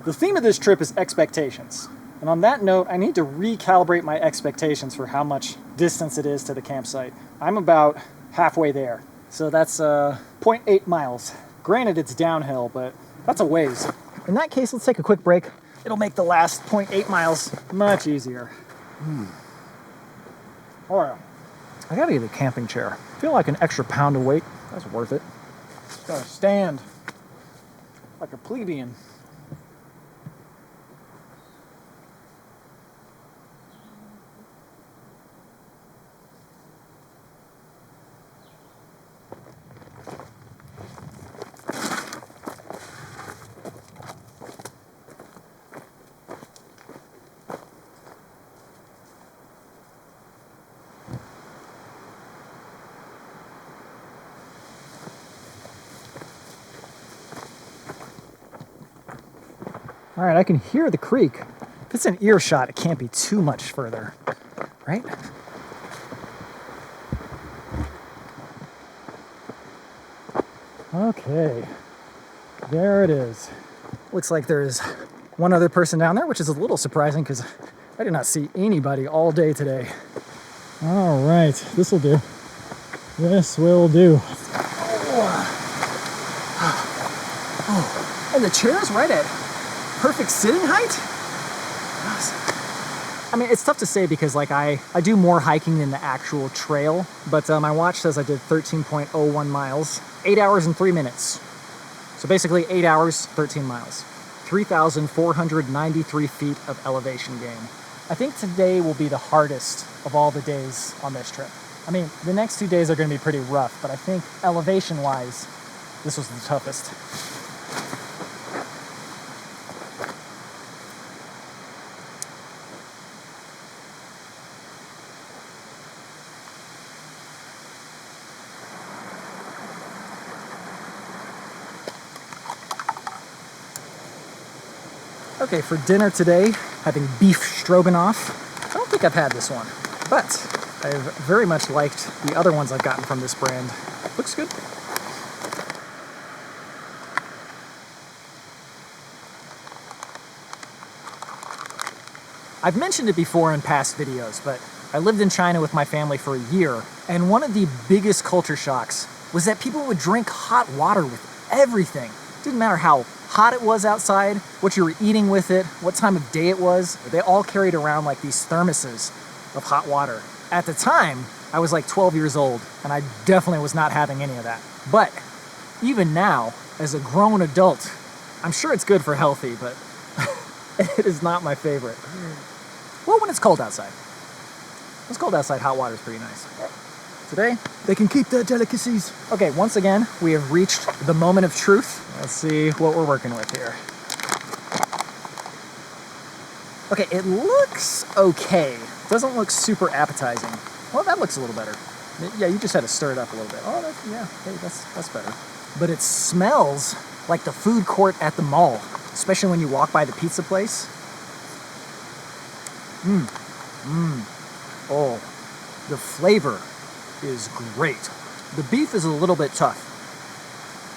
The theme of this trip is expectations. And on that note, I need to recalibrate my expectations for how much distance it is to the campsite. I'm about halfway there. So that's 0.8 miles. Granted, it's downhill, but that's a ways. In that case, let's take a quick break. It'll make the last 0.8 miles much easier. All right, I gotta get a camping chair. I feel like an extra pound of weight. That's worth it. Just gotta stand like a plebeian. All right, I can hear the creek. If it's an earshot, it can't be too much further, right? Okay, there it is. Looks like there's one other person down there, which is a little surprising because I did not see anybody all day today. All right, this will do. This will do. Oh, and the chair's right at perfect sitting height? I mean, it's tough to say because like I do more hiking than the actual trail, but my watch says I did 13.01 miles, 8 hours and 3 minutes. So basically 8 hours, 13 miles, 3,493 feet of elevation gain. I think today will be the hardest of all the days on this trip. I mean, the next 2 days are gonna be pretty rough, but I think elevation-wise, this was the toughest. Okay, for dinner today, having beef stroganoff. I don't think I've had this one, but I've very much liked the other ones I've gotten from this brand. Looks good. I've mentioned it before in past videos, but I lived in China with my family for a year, and one of the biggest culture shocks was that people would drink hot water with everything. Didn't matter how hot it was outside, what you were eating with it, what time of day it was. They all carried around like these thermoses of hot water. At the time, I was like 12 years old, and I definitely was not having any of that. But even now, as a grown adult, I'm sure it's good for healthy, but it is not my favorite. Well, when it's cold outside. When it's cold outside, hot water is pretty nice. Today, they can keep their delicacies. Okay, once again, we have reached the moment of truth. Let's see what we're working with here. Okay, it looks okay. Doesn't look super appetizing. Well, that looks a little better. Yeah, you just had to stir it up a little bit. Oh, that's better. But it smells like the food court at the mall, especially when you walk by the pizza place. Oh, the flavor is great. The beef is a little bit tough,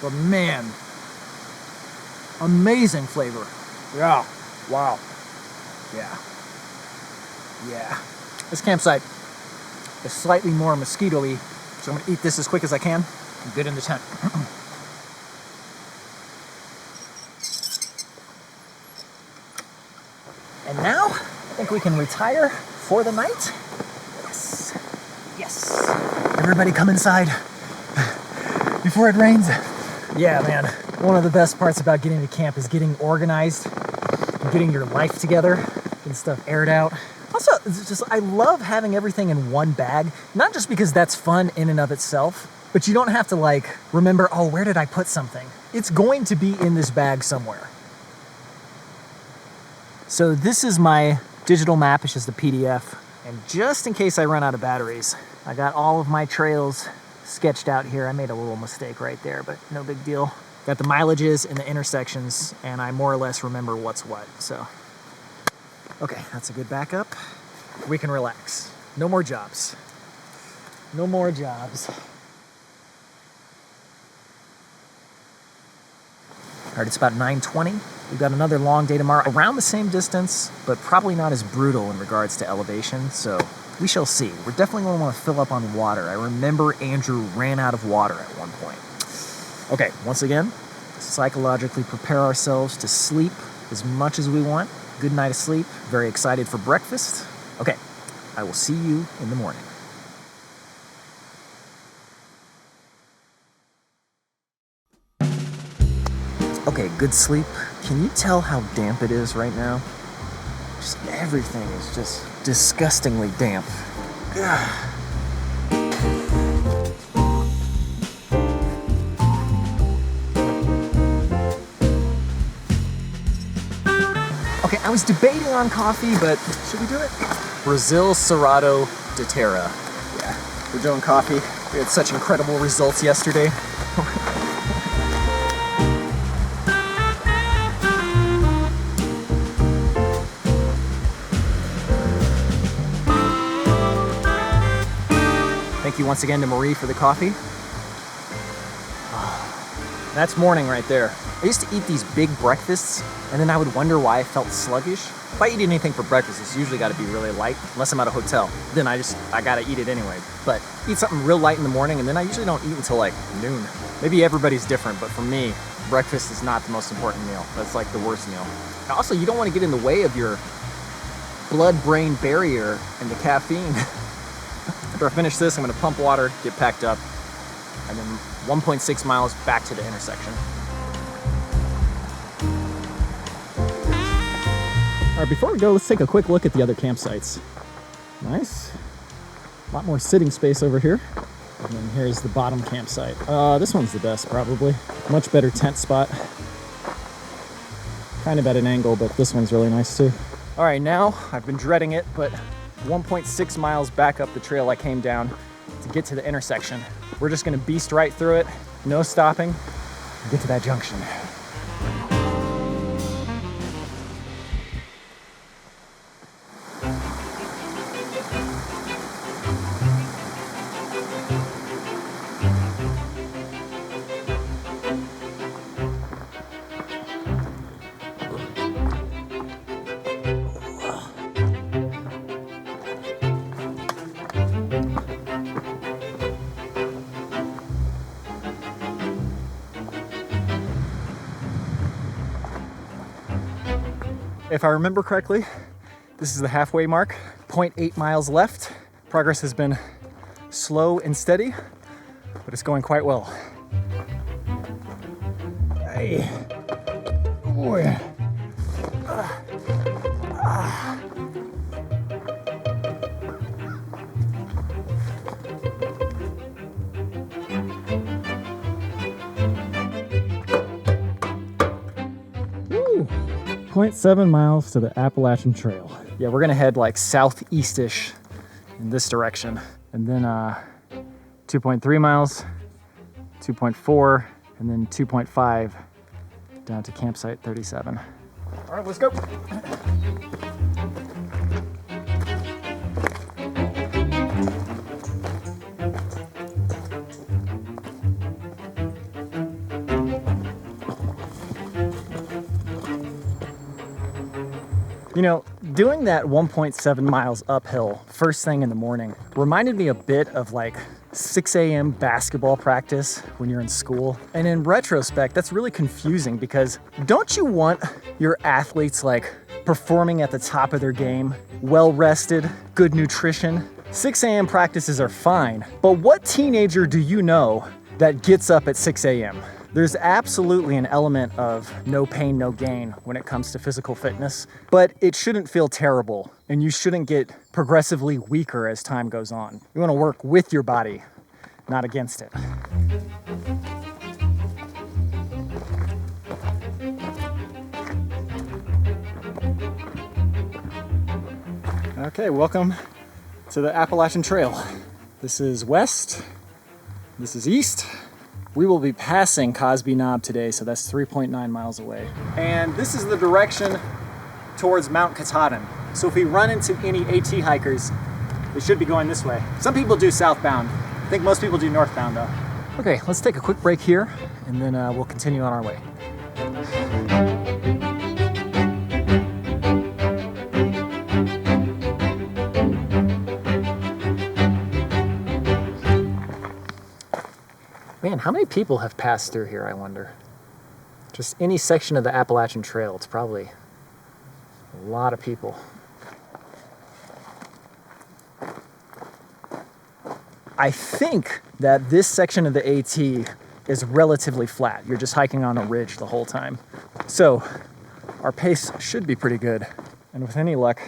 but man, amazing flavor. Yeah, wow. Yeah. This campsite is slightly more mosquito-y, so I'm gonna eat this as quick as I can and get in the tent. And now, I think we can retire for the night. Yes. Everybody come inside before it rains. Yeah, man. One of the best parts about getting to camp is getting organized, getting your life together, getting stuff aired out. Also, it's just, I love having everything in one bag, not just because that's fun in and of itself, but you don't have to like remember, oh, where did I put something? It's going to be in this bag somewhere. So this is my digital map, it's just a PDF. And just in case I run out of batteries, I got all of my trails sketched out here. I made a little mistake right there, but no big deal. Got the mileages and the intersections, and I more or less remember what's what, so. Okay, that's a good backup. We can relax. No more jobs. No more jobs. All right, it's about 9:20. We've got another long day tomorrow, around the same distance, but probably not as brutal in regards to elevation, so we shall see. We're definitely going to want to fill up on water. I remember Andrew ran out of water at one point. Okay, once again, psychologically prepare ourselves to sleep as much as we want. Good night of sleep. Very excited for breakfast. Okay, I will see you in the morning. Okay, good sleep. Can you tell how damp it is right now? Just everything is just disgustingly damp. Ugh. Okay, I was debating on coffee, but should we do it? Brazil Cerrado de Terra. Yeah, we're doing coffee. We had such incredible results yesterday. Thank you once again to Marie for the coffee. That's morning right there. I used to eat these big breakfasts, and then I would wonder why I felt sluggish. If I eat anything for breakfast, it's usually got to be really light, unless I'm at a hotel. Then I got to eat it anyway. But eat something real light in the morning, and then I usually don't eat until like noon. Maybe everybody's different, but for me, breakfast is not the most important meal. That's like the worst meal. Now, also, you don't want to get in the way of your blood-brain barrier and the caffeine. After I finish this, I'm going to pump water, get packed up, and then 1.6 miles back to the intersection. All right, before we go, let's take a quick look at the other campsites. Nice. A lot more sitting space over here. And then here's the bottom campsite. This one's the best, probably. Much better tent spot. Kind of at an angle, but this one's really nice too. All right, now I've been dreading it, but 1.6 miles back up the trail I came down to get to the intersection. We're just gonna beast right through it, no stopping, and get to that junction. If I remember correctly, this is the halfway mark, 0.8 miles left. Progress has been slow and steady, but it's going quite well. Hey. Oh, yeah. Woo. 0.7 miles to the Appalachian Trail. Yeah, we're gonna head like southeast-ish in this direction. And then 2.3 miles, 2.4, and then 2.5 down to campsite 37. All right, let's go. You know, doing that 1.7 miles uphill first thing in the morning reminded me a bit of like 6 a.m. basketball practice when you're in school. And in retrospect, that's really confusing because don't you want your athletes like performing at the top of their game, well rested, good nutrition? 6 a.m. practices are fine, but what teenager do you know that gets up at 6 a.m.? There's absolutely an element of no pain, no gain when it comes to physical fitness, but it shouldn't feel terrible and you shouldn't get progressively weaker as time goes on. You want to work with your body, not against it. Okay, welcome to the Appalachian Trail. This is west, this is east. We will be passing Cosby Knob today, so that's 3.9 miles away. And this is the direction towards Mount Katahdin. So if we run into any AT hikers, they should be going this way. Some people do southbound. I think most people do northbound though. Okay, let's take a quick break here and then we'll continue on our way. Man, how many people have passed through here, I wonder? Just any section of the Appalachian Trail, it's probably a lot of people. I think that this section of the AT is relatively flat. You're just hiking on a ridge the whole time. So our pace should be pretty good. And with any luck,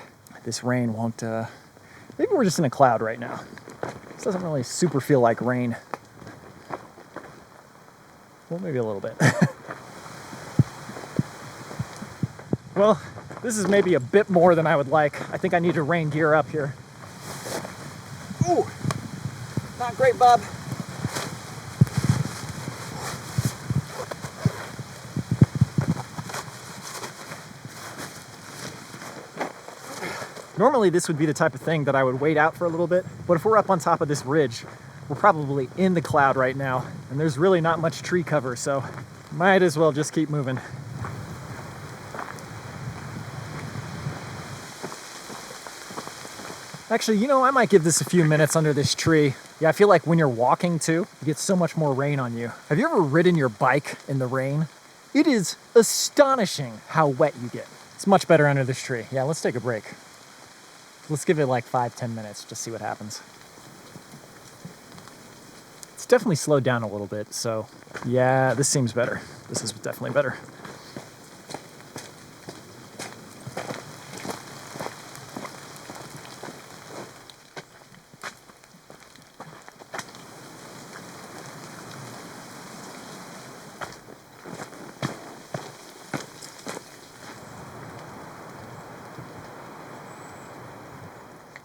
this rain won't, maybe we're just in a cloud right now. This doesn't really super feel like rain. Well, maybe a little bit. Well, this is maybe a bit more than I would like. I think I need to rain gear up here. Ooh, not great, Bob. Normally this would be the type of thing that I would wait out for a little bit, but if we're up on top of this ridge, we're probably in the cloud right now, and there's really not much tree cover, so might as well just keep moving. Actually, you know, I might give this a few minutes under this tree. Yeah, I feel like when you're walking too, you get so much more rain on you. Have you ever ridden your bike in the rain? It is astonishing how wet you get. It's much better under this tree. Yeah, let's take a break. Let's give it like 5-10 minutes, just see what happens. It's definitely slowed down a little bit, so yeah, this seems better. This is definitely better.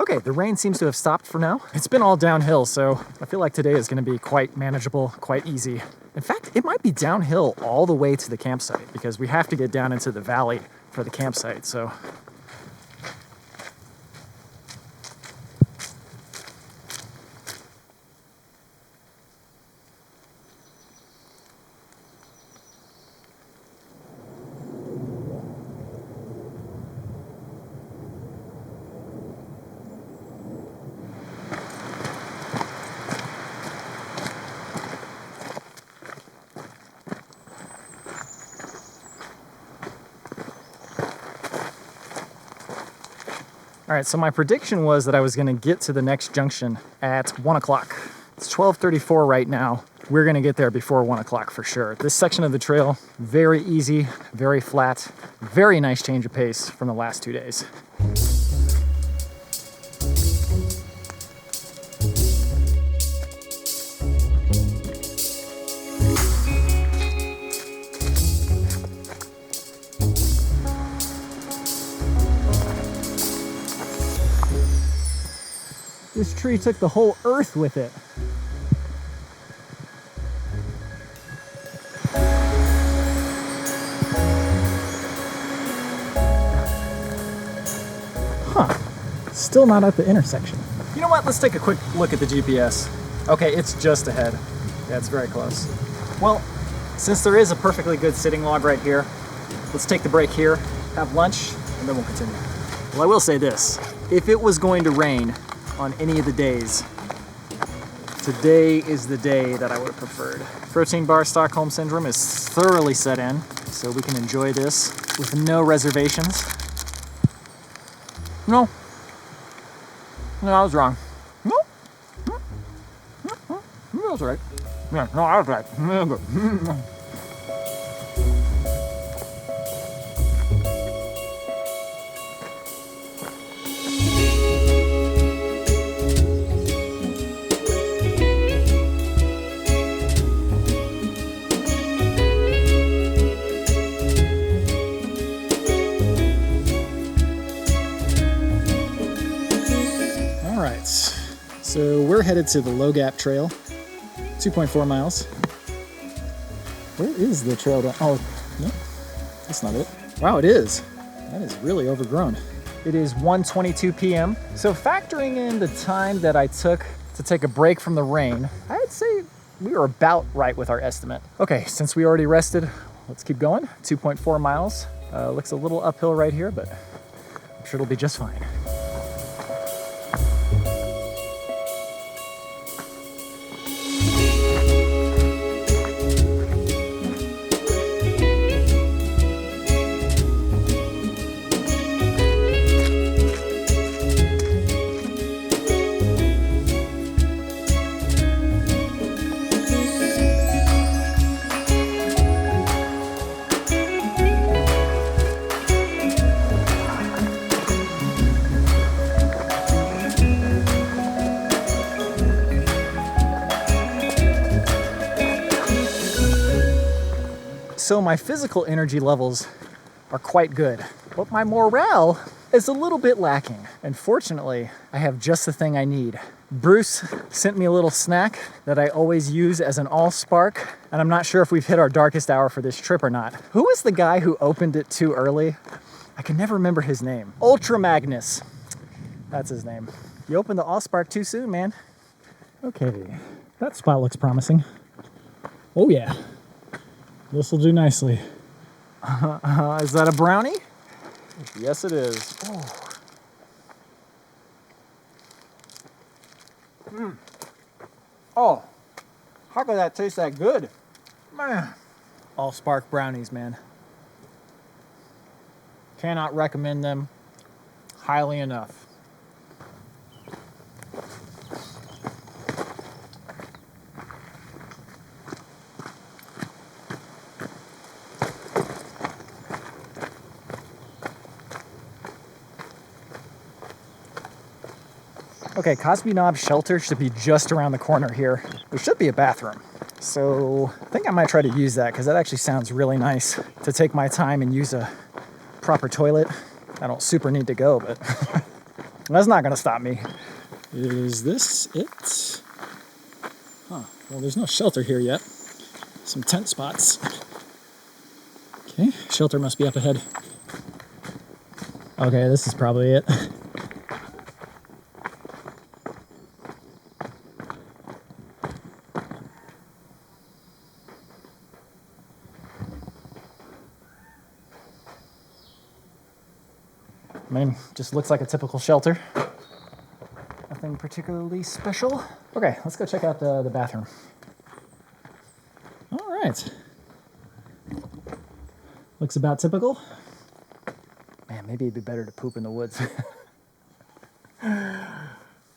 Okay, the rain seems to have stopped for now. It's been all downhill, so I feel like today is going to be quite manageable, quite easy. In fact, it might be downhill all the way to the campsite because we have to get down into the valley for the campsite, so. All right, so my prediction was that I was gonna get to the next junction at 1 o'clock. It's 12:34 right now. We're gonna get there before 1 o'clock for sure. This section of the trail, very easy, very flat, very nice change of pace from the last 2 days. This tree took the whole earth with it. Huh. Still not at the intersection. You know what? Let's take a quick look at the GPS. Okay, it's just ahead. Yeah, it's very close. Well, since there is a perfectly good sitting log right here, let's take the break here, have lunch, and then we'll continue. Well, I will say this. If it was going to rain on any of the days, today is the day that I would have preferred. Protein bar Stockholm Syndrome is thoroughly set in, so we can enjoy this with no reservations. No, I was wrong. No, I was right. Yeah, no, I was right. So we're headed to the Low Gap Trail, 2.4 miles. Where is the trail? Oh, no, that's not it. Wow, it is. That is really overgrown. It is 1:22 p.m. So factoring in the time that I took to take a break from the rain, I'd say we were about right with our estimate. Okay, since we already rested, let's keep going. 2.4 miles. Looks a little uphill right here, but I'm sure it'll be just fine. So my physical energy levels are quite good, but my morale is a little bit lacking. And fortunately, I have just the thing I need. Bruce sent me a little snack that I always use as an allspark, and I'm not sure if we've hit our darkest hour for this trip or not. Who was the guy who opened it too early? I can never remember his name. Ultra Magnus. That's his name. You opened the allspark too soon, man. Okay, that spot looks promising. Oh yeah. This will do nicely. Is that a brownie? Yes, it is. Oh. Oh, how could that taste that good? Man. Allspark brownies, man. Cannot recommend them highly enough. Okay, Cosby Knob Shelter should be just around the corner here. There should be a bathroom. So I think I might try to use that because that actually sounds really nice to take my time and use a proper toilet. I don't super need to go, but that's not going to stop me. Is this it? Huh. Well, there's no shelter here yet. Some tent spots. Okay, shelter must be up ahead. Okay, this is probably it. I mean, just looks like a typical shelter. Nothing particularly special. Okay, let's go check out the bathroom. All right. Looks about typical. Man, maybe it'd be better to poop in the woods.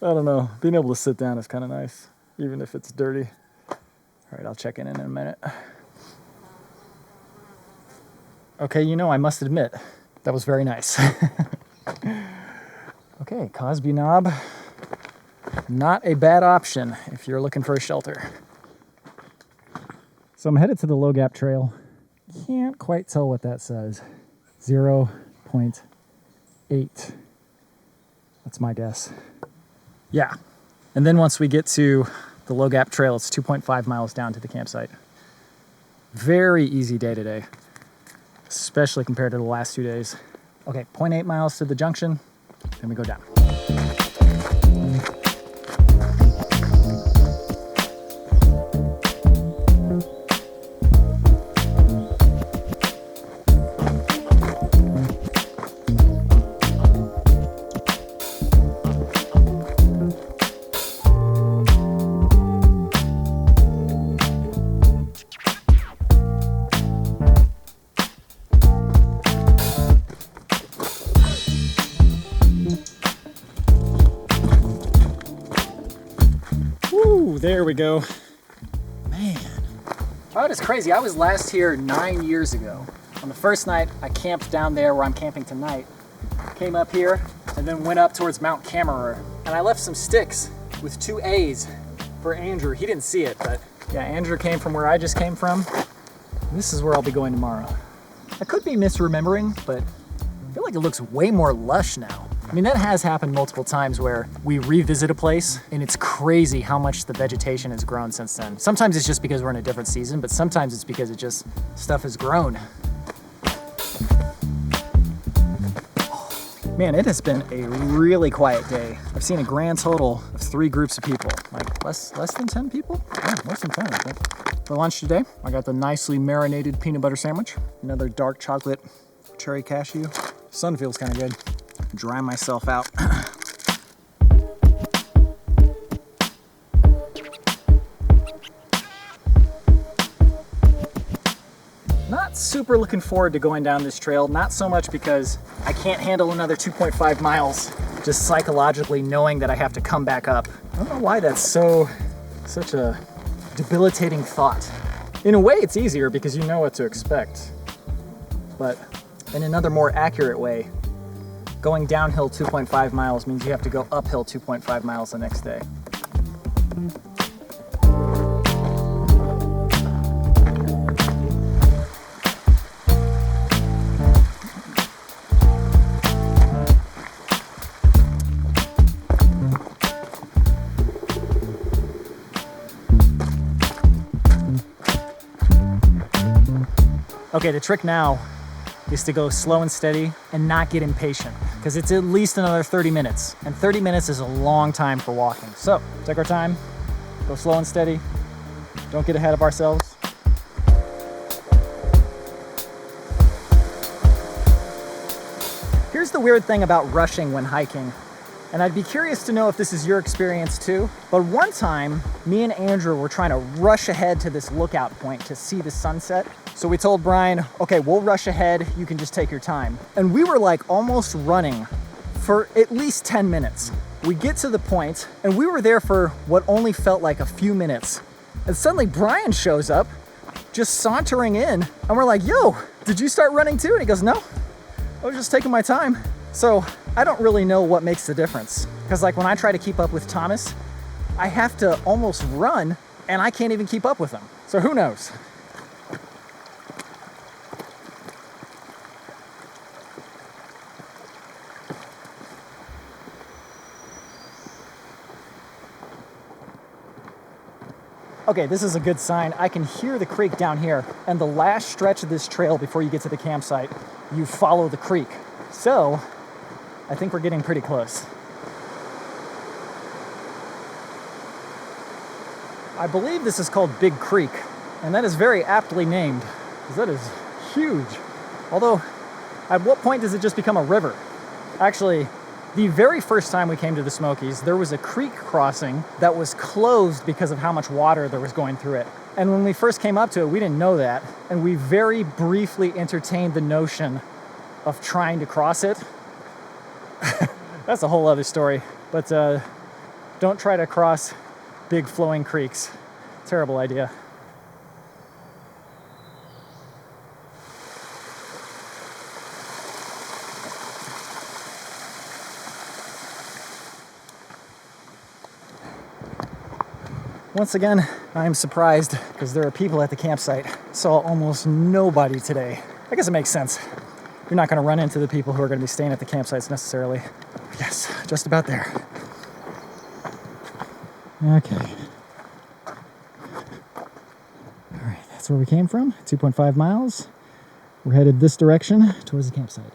I don't know. Being able to sit down is kind of nice, even if it's dirty. All right, I'll check in a minute. Okay, you know, I must admit, that was very nice. Okay, Cosby Knob. Not a bad option if you're looking for a shelter. So I'm headed to the Low Gap Trail. Can't quite tell what that says. 0.8. That's my guess. Yeah. And then once we get to the Low Gap Trail, it's 2.5 miles down to the campsite. Very easy day today, especially compared to the last 2 days. Okay, 0.8 miles to the junction, then we go down. There we go. Man. Oh, it's crazy. I was last here 9 years ago. On the first night, I camped down there where I'm camping tonight. Came up here and then went up towards Mount Cammerer. And I left some sticks with 2 A's for Andrew. He didn't see it, but yeah, Andrew came from where I just came from. And this is where I'll be going tomorrow. I could be misremembering, but I feel like it looks way more lush now. I mean, that has happened multiple times where we revisit a place and it's crazy how much the vegetation has grown since then. Sometimes it's just because we're in a different season, but sometimes it's because it just, stuff has grown. Man, it has been a really quiet day. I've seen a grand total of 3 groups of people, like less than 10 people? Yeah, less than 10, I think. For lunch today, I got the nicely marinated peanut butter sandwich, another dark chocolate cherry cashew. Sun feels kind of good. Dry myself out. Not super looking forward to going down this trail, not so much because I can't handle another 2.5 miles, just psychologically knowing that I have to come back up. I don't know why that's such a debilitating thought. In a way, it's easier because you know what to expect. But in another more accurate way, going downhill 2.5 miles means you have to go uphill 2.5 miles the next day. Okay, the trick now is to go slow and steady and not get impatient, because it's at least another 30 minutes, and 30 minutes is a long time for walking. So take our time, go slow and steady, don't get ahead of ourselves. Here's the weird thing about rushing when hiking, and I'd be curious to know if this is your experience too, but one time me and Andrew were trying to rush ahead to this lookout point to see the sunset. So we told Bryan, okay, we'll rush ahead, you can just take your time. And we were like almost running for at least 10 minutes. We get to the point and we were there for what only felt like a few minutes. And suddenly Bryan shows up, just sauntering in, and we're like, yo, did you start running too? And he goes, no, I was just taking my time. So I don't really know what makes the difference. Because like when I try to keep up with Thomas, I have to almost run and I can't even keep up with him. So who knows? Okay, this is a good sign. I can hear the creek down here, and the last stretch of this trail before you get to the campsite, you follow the creek. So, I think we're getting pretty close. I believe this is called Big Creek, and that is very aptly named, because that is huge. Although, at what point does it just become a river? Actually, the very first time we came to the Smokies, there was a creek crossing that was closed because of how much water there was going through it. And when we first came up to it, we didn't know that. And we very briefly entertained the notion of trying to cross it. That's a whole other story. But Don't try to cross big flowing creeks. Terrible idea. Once again, I am surprised because there are people at the campsite. Saw almost nobody today. I guess it makes sense. You're not going to run into the people who are going to be staying at the campsites necessarily. Yes, just about there. Okay. All right, that's where we came from, 2.5 miles. We're headed this direction towards the campsite.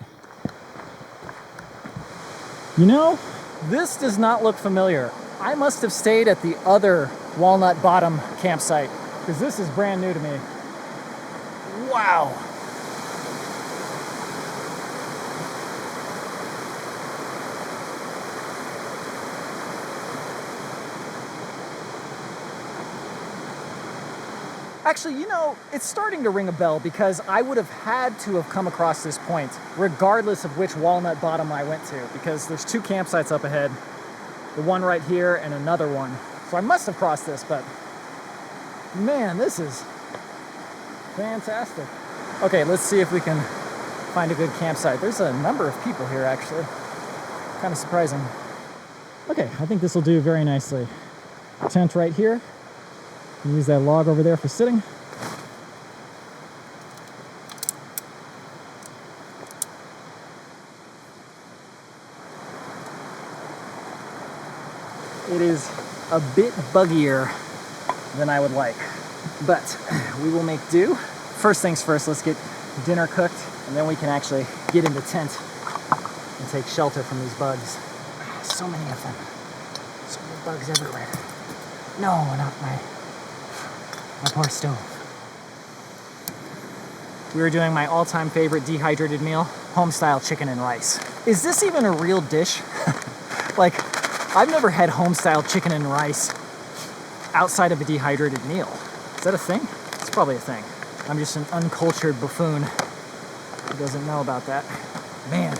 You know, this does not look familiar. I must have stayed at the other Walnut Bottom campsite because this is brand new to me. Wow. Actually, you know, it's starting to ring a bell because I would have had to have come across this point regardless of which Walnut Bottom I went to, because there's 2 campsites up ahead, the one right here and another one. So I must have crossed this, but man, this is fantastic. Okay, let's see if we can find a good campsite. There's a number of people here, actually. Kind of surprising. Okay, I think this will do very nicely. Tent right here. Use that log over there for sitting. It is a bit buggier than I would like, but we will make do. First things first, let's get dinner cooked, and then we can actually get in the tent and take shelter from these bugs. So many of them. So many bugs everywhere. No, not my poor stove. We were doing my all-time favorite dehydrated meal, home-style chicken and rice. Is this even a real dish? Like, I've never had home-style chicken and rice outside of a dehydrated meal. Is that a thing? It's probably a thing. I'm just an uncultured buffoon who doesn't know about that. Man,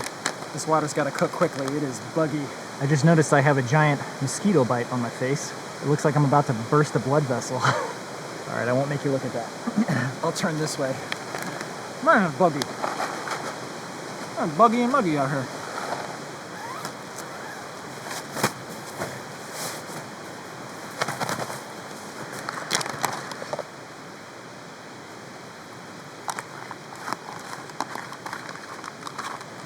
this water's gotta cook quickly. It is buggy. I just noticed I have a giant mosquito bite on my face. It looks like I'm about to burst a blood vessel. All right, I won't make you look at that. I'll turn this way. Man, it's buggy. Man, buggy and muggy out here.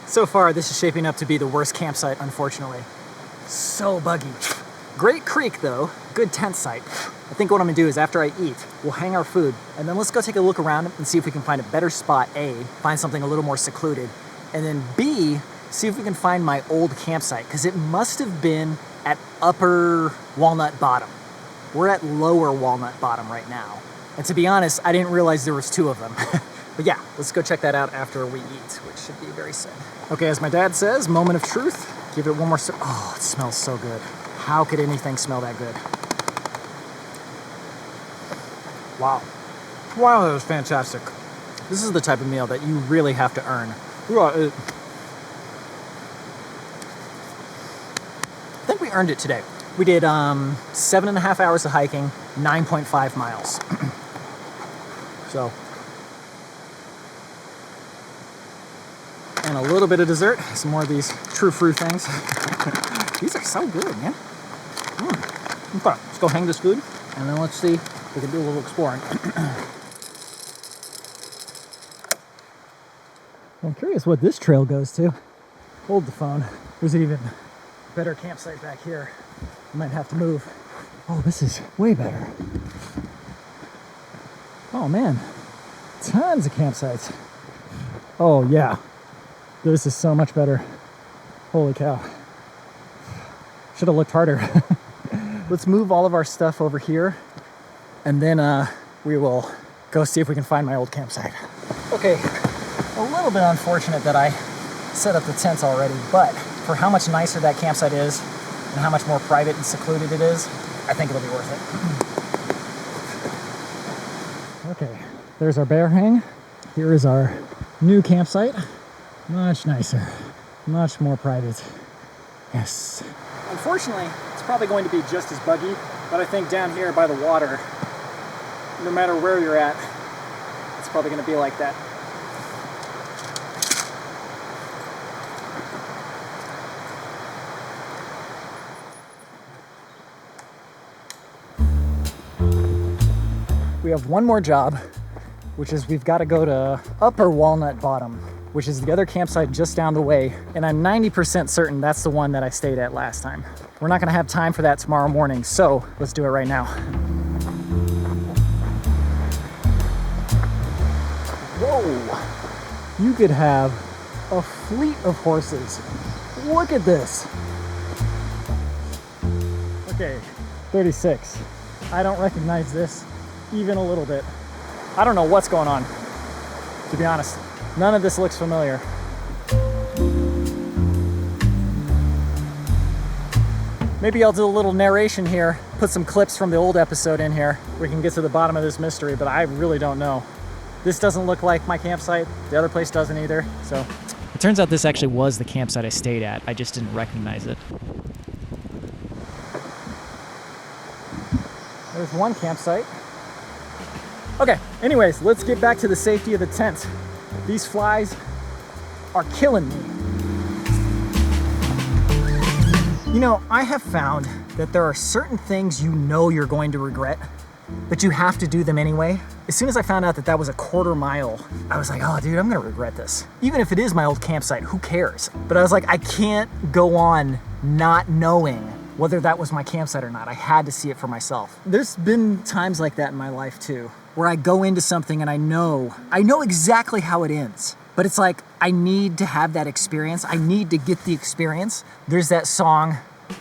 So far, this is shaping up to be the worst campsite, unfortunately. So buggy. Great creek, though. Good tent site. I think what I'm gonna do is after I eat, we'll hang our food, and then let's go take a look around and see if we can find a better spot, A, find something a little more secluded, and then B, see if we can find my old campsite, because it must have been at Upper Walnut Bottom. We're at Lower Walnut Bottom right now. And to be honest, I didn't realize there was 2 of them. But yeah, let's go check that out after we eat, which should be very soon. Okay, as my dad says, moment of truth. Give it one more sip. Oh, it smells so good. How could anything smell that good? Wow. Wow, that was fantastic. This is the type of meal that you really have to earn. I think we earned it today. We did 7.5 hours of hiking, 9.5 miles. So, and a little bit of dessert, some more of these true fruit things. These are so good, man. Okay, let's go hang this food, and then let's see if we can do a little exploring. I'm curious what this trail goes to. Hold the phone. There's an even better campsite back here. I might have to move. Oh, this is way better. Oh man, tons of campsites. Oh yeah, this is so much better. Holy cow. Should have looked harder. Let's move all of our stuff over here, and then we will go see if we can find my old campsite. Okay, a little bit unfortunate that I set up the tents already, but for how much nicer that campsite is and how much more private and secluded it is, I think it'll be worth it. Okay, there's our bear hang. Here is our new campsite. Much nicer, much more private. Yes. Unfortunately, it's probably going to be just as buggy, but I think down here by the water, no matter where you're at, it's probably going to be like that. We have one more job, which is we've got to go to Upper Walnut Bottom, which is the other campsite just down the way, and I'm 90% certain that's the one that I stayed at last time. We're not gonna have time for that tomorrow morning, so let's do it right now. Whoa! You could have a fleet of horses. Look at this. Okay, 36. I don't recognize this even a little bit. I don't know what's going on, to be honest. None of this looks familiar. Maybe I'll do a little narration here, put some clips from the old episode in here. We can get to the bottom of this mystery, but I really don't know. This doesn't look like my campsite. The other place doesn't either, so. It turns out this actually was the campsite I stayed at. I just didn't recognize it. There's one campsite. Okay, anyways, let's get back to the safety of the tent. These flies are killing me. You know, I have found that there are certain things you know you're going to regret, but you have to do them anyway. As soon as I found out that that was a quarter mile, I was like, oh dude, I'm gonna regret this. Even if it is my old campsite, who cares? But I was like, I can't go on not knowing whether that was my campsite or not. I had to see it for myself. There's been times like that in my life too, where I go into something and I know exactly how it ends. But it's like, I need to have that experience. I need to get the experience. There's that song,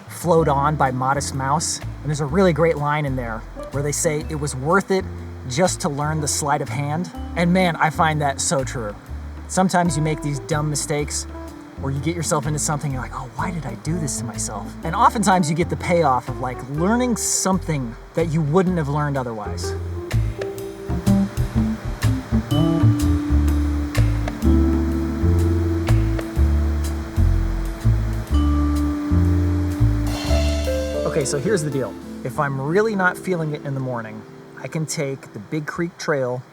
Float On by Modest Mouse. And there's a really great line in there where they say, it was worth it just to learn the sleight of hand. And man, I find that so true. Sometimes you make these dumb mistakes or you get yourself into something, you're like, oh, why did I do this to myself? And oftentimes you get the payoff of like learning something that you wouldn't have learned otherwise. Okay, so here's the deal. If I'm really not feeling it in the morning, I can take the Big Creek Trail,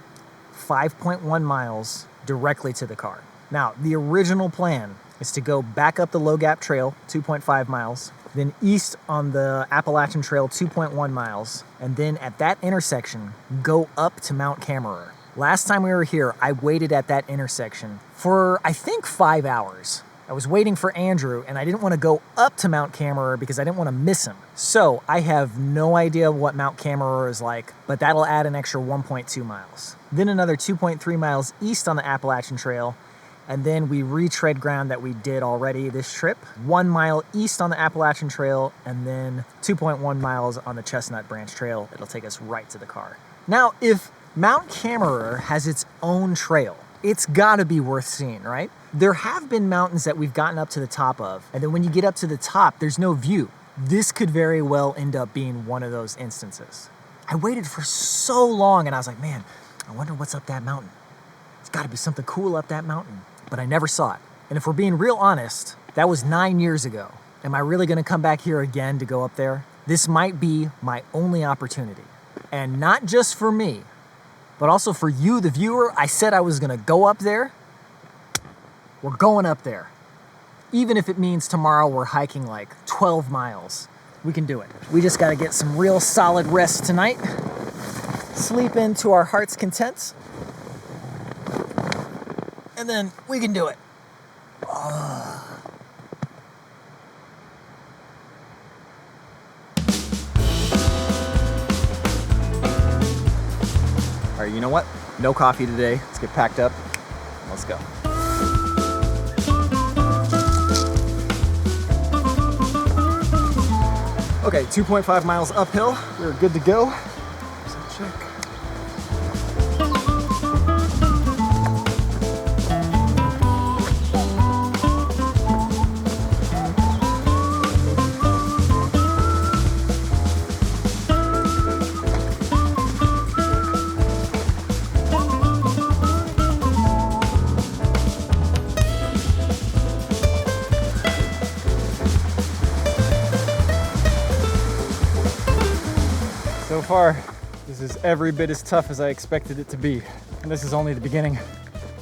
5.1 miles, directly to the car. Now, the original plan is to go back up the Low Gap Trail, 2.5 miles, then east on the Appalachian Trail, 2.1 miles, and then at that intersection, go up to Mount Cammerer. Last time we were here, I waited at that intersection for, I think, 5 hours. I was waiting for Andrew, and I didn't want to go up to Mount Cammerer because I didn't want to miss him. So I have no idea what Mount Cammerer is like, but that'll add an extra 1.2 miles. Then another 2.3 miles east on the Appalachian Trail, and then we retread ground that we did already this trip. 1 mile east on the Appalachian Trail, and then 2.1 miles on the Chestnut Branch Trail. It'll take us right to the car. Now, if Mount Cammerer has its own trail, it's gotta be worth seeing, right? There have been mountains that we've gotten up to the top of, and then when you get up to the top, there's no view. This could very well end up being one of those instances. I waited for so long, and I was like, man, I wonder what's up that mountain. There's gotta be something cool up that mountain. But I never saw it. And if we're being real honest, that was 9 years ago. Am I really gonna come back here again to go up there? This might be my only opportunity. And not just for me, but also for you, the viewer. I said I was gonna go up there. We're going up there. Even if it means tomorrow we're hiking like 12 miles, we can do it. We just gotta get some real solid rest tonight. Sleep into our heart's content. And then we can do it. All right, you know what? No coffee today. Let's get packed up. Let's go. Okay, 2.5 miles uphill. We're good to go. So check. So far, this is every bit as tough as I expected it to be. And this is only the beginning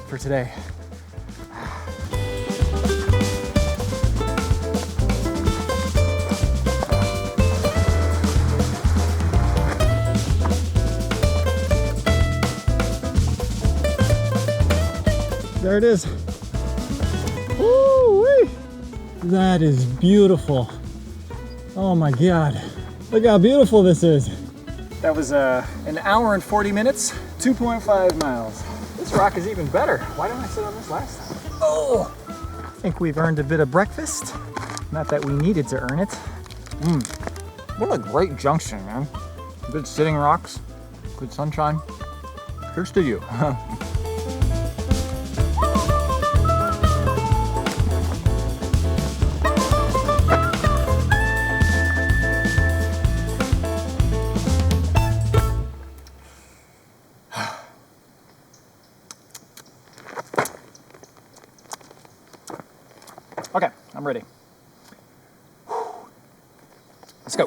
for today. There it is. Woo-wee! That is beautiful. Oh my God. Look how beautiful this is. That was an hour and 40 minutes, 2.5 miles. This rock is even better. Why didn't I sit on this last time? Oh! I think we've earned a bit of breakfast. Not that we needed to earn it. What a great junction, man. Good sitting rocks, good sunshine. Here's to you. Okay, I'm ready. Let's go.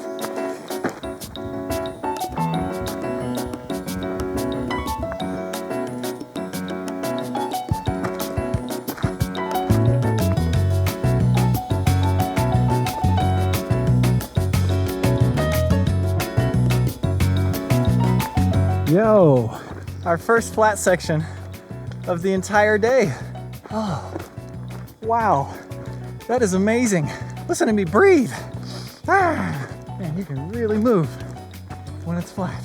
Yo, our first flat section of the entire day. Oh, wow. That is amazing. Listen to me breathe. Ah, man, you can really move when it's flat.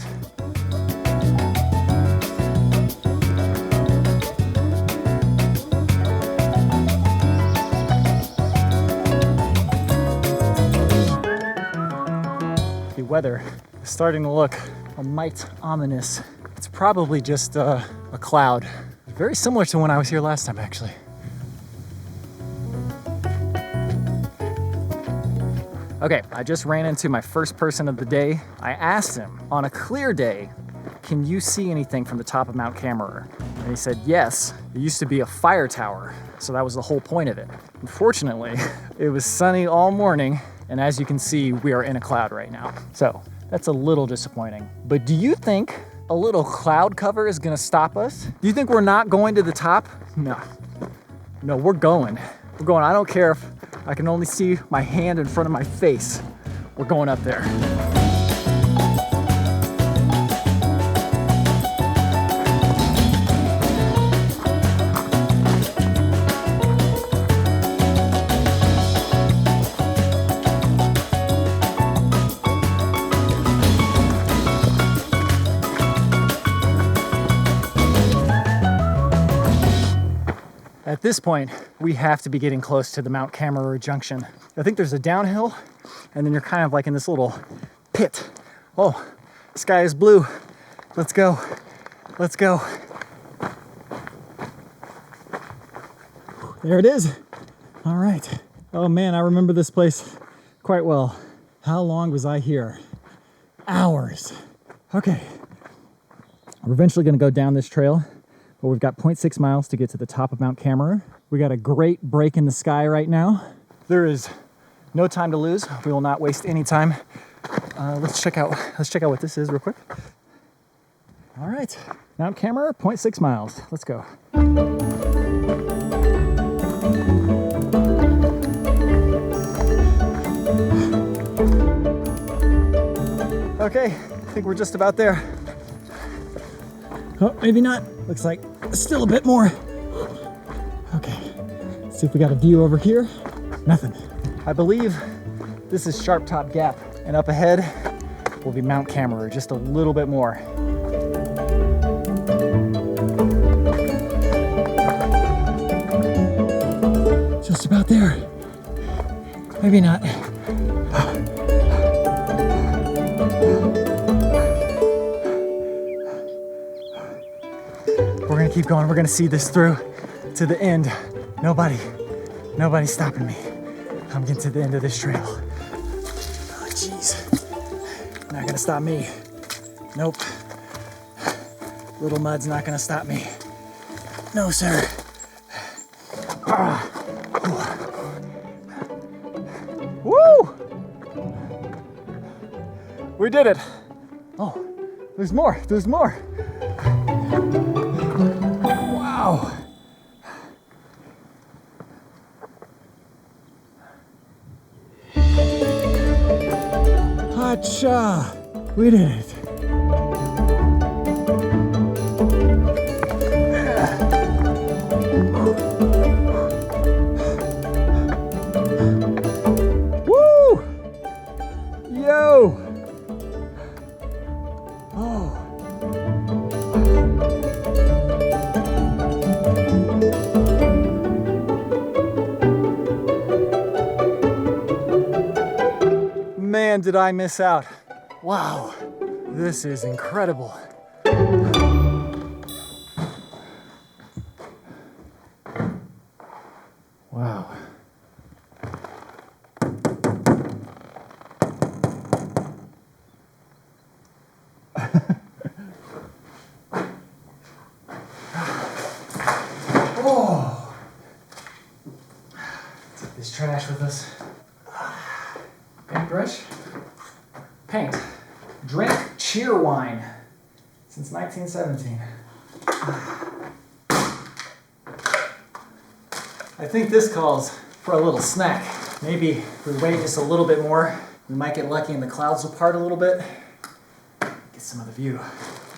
The weather is starting to look a mite ominous. It's probably just a cloud. Very similar to when I was here last time, actually. Okay, I just ran into my first person of the day. I asked him, on a clear day, can you see anything from the top of Mount Cammerer? And he said, yes, it used to be a fire tower, so that was the whole point of it. Unfortunately, it was sunny all morning, and as you can see, we are in a cloud right now. So that's a little disappointing. But do you think a little cloud cover is gonna stop us? Do you think we're not going to the top? No, we're going. We're going. I don't care if I can only see my hand in front of my face. We're going up there. At this point, we have to be getting close to the Mount Cammerer junction. I think there's a downhill, and then you're kind of like in this little pit. Oh, the sky is blue. Let's go. Let's go. There it is. All right. Oh man, I remember this place quite well. How long was I here? Hours. Okay. We're eventually gonna go down this trail. But we've got 0.6 miles to get to the top of Mount Cammerer. We got a great break in the sky right now. There is no time to lose. We will not waste any time. Let's check out what this is real quick. All right, Mount Cammerer, 0.6 miles. Let's go. Okay, I think we're just about there. Oh, maybe not. Looks like still a bit more. Okay, let's see if we got a view over here. Nothing. I believe this is Sharp Top Gap, and up ahead will be Mount Cammerer, just a little bit more. Just about there. Maybe not. We're gonna keep going. We're gonna see this through to the end. Nobody's stopping me. I'm getting to the end of this trail. Oh, jeez. Not gonna stop me. Nope. Little mud's not gonna stop me. No, sir. Woo! We did it. Oh, there's more. There's more. Wow. Hacha! We did it. Woo! Yo! Oh. Man, did I miss out. Wow, this is incredible. Wow. Oh. Take this trash with us. Paintbrush. Paint. Drink cheer wine since 1917. I think this calls for a little snack. Maybe if we wait just a little bit more, we might get lucky and the clouds will part a little bit. Get some of the view.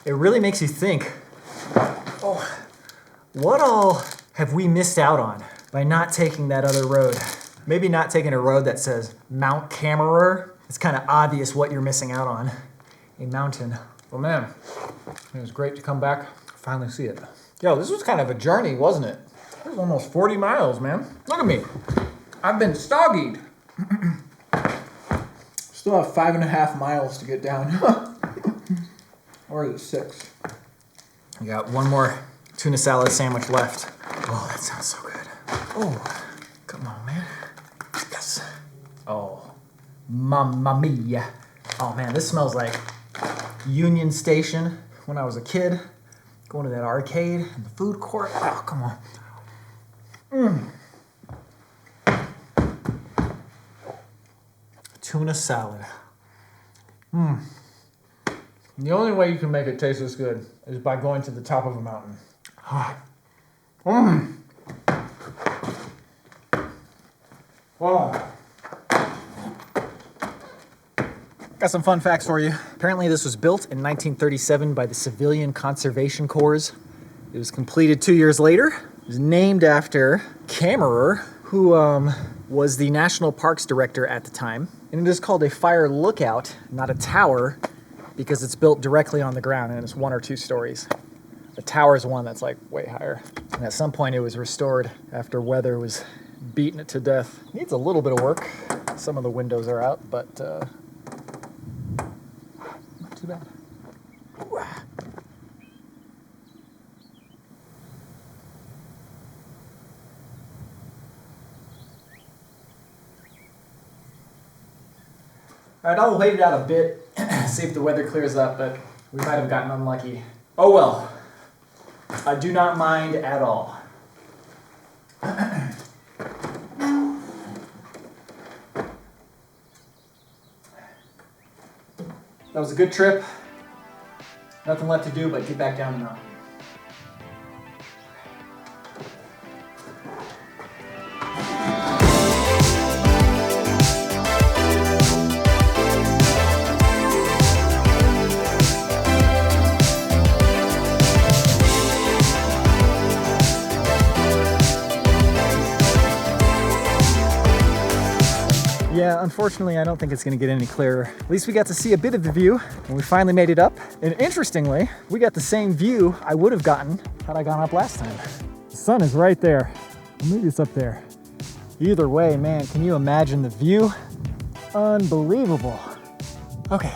It really makes you think, oh, what all have we missed out on by not taking that other road? Maybe not taking a road that says Mount Cammerer. It's kind of obvious what you're missing out on. A mountain. Well, man, it was great to come back, finally see it. Yo, this was kind of a journey, wasn't it? It was almost 40 miles, man. Look at me. I've been stoggied. Still have 5.5 miles to get down. Or is it 6? We got one more tuna salad sandwich left. Oh, that sounds so good. Oh, come on, man. Yes. Oh, mamma mia. Oh, man, this smells like Union Station when I was a kid. Going to that arcade and the food court. Oh, come on. Tuna salad. The only way you can make it taste this good is by going to the top of a mountain. Wow. Got some fun facts for you. Apparently this was built in 1937 by the Civilian Conservation Corps. It was completed 2 years later. It was named after Cammerer, who was the National Parks Director at the time. And it is called a fire lookout, not a tower, because it's built directly on the ground and it's 1 or 2 stories. The tower is one that's like way higher. And at some point it was restored after weather was beating it to death. Needs a little bit of work. Some of the windows are out, but not too bad. All right, I'll wait it out a bit, see if the weather clears up, but we might have gotten unlucky. Oh well, I do not mind at all. That was a good trip. Nothing left to do but get back down the mountain. Yeah, unfortunately, I don't think it's going to get any clearer. At least we got to see a bit of the view, and we finally made it up. And interestingly, we got the same view I would have gotten had I gone up last time. The sun is right there. Or maybe it's up there. Either way, man, can you imagine the view? Unbelievable. Okay,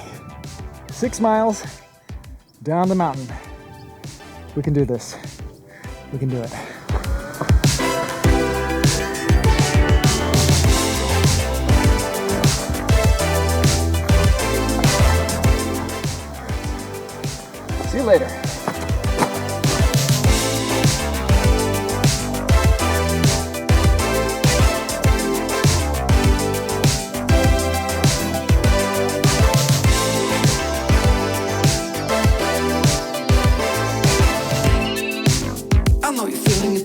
6 miles down the mountain. We can do this. We can do it. See you later.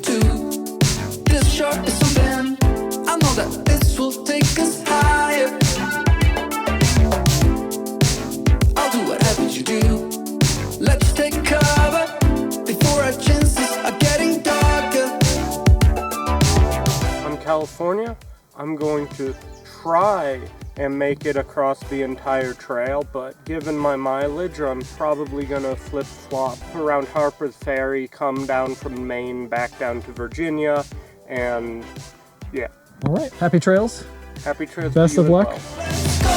do. This short is something. I know that this will take us higher. I'll do whatever you do. Let's take cover before our chances are getting darker. I'm California. I'm going to try and make it across the entire trail, but given my mileage, I'm probably gonna flip-flop around Harper's Ferry, come down from Maine, back down to Virginia, and yeah. All right, happy trails. Happy trails. Best to of you luck. as well. Let's go.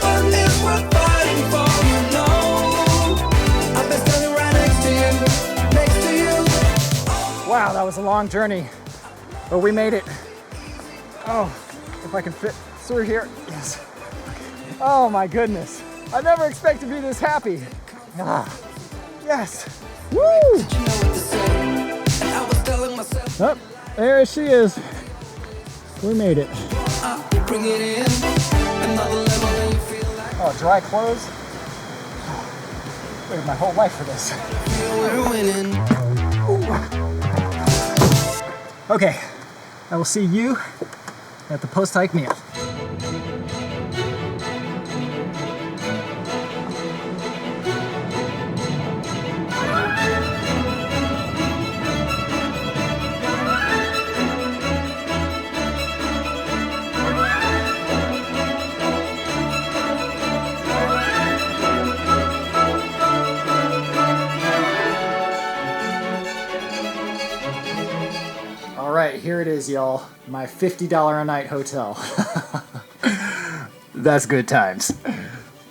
Heaven is worth fighting for, you know. I've been standing right next to you. Wow, that was a long journey, but we made it. Oh, if I can fit through here. Yes. Oh my goodness. I never expected to be this happy. Ah, yes. Woo! Oh, there she is. We made it. Bring it in. Another level than you feel like. Oh, dry clothes. Waited my whole life for this. We're winning. Okay, I will see you at the post-hike meal. All right, here it is, y'all. My $50 a night hotel. That's good times.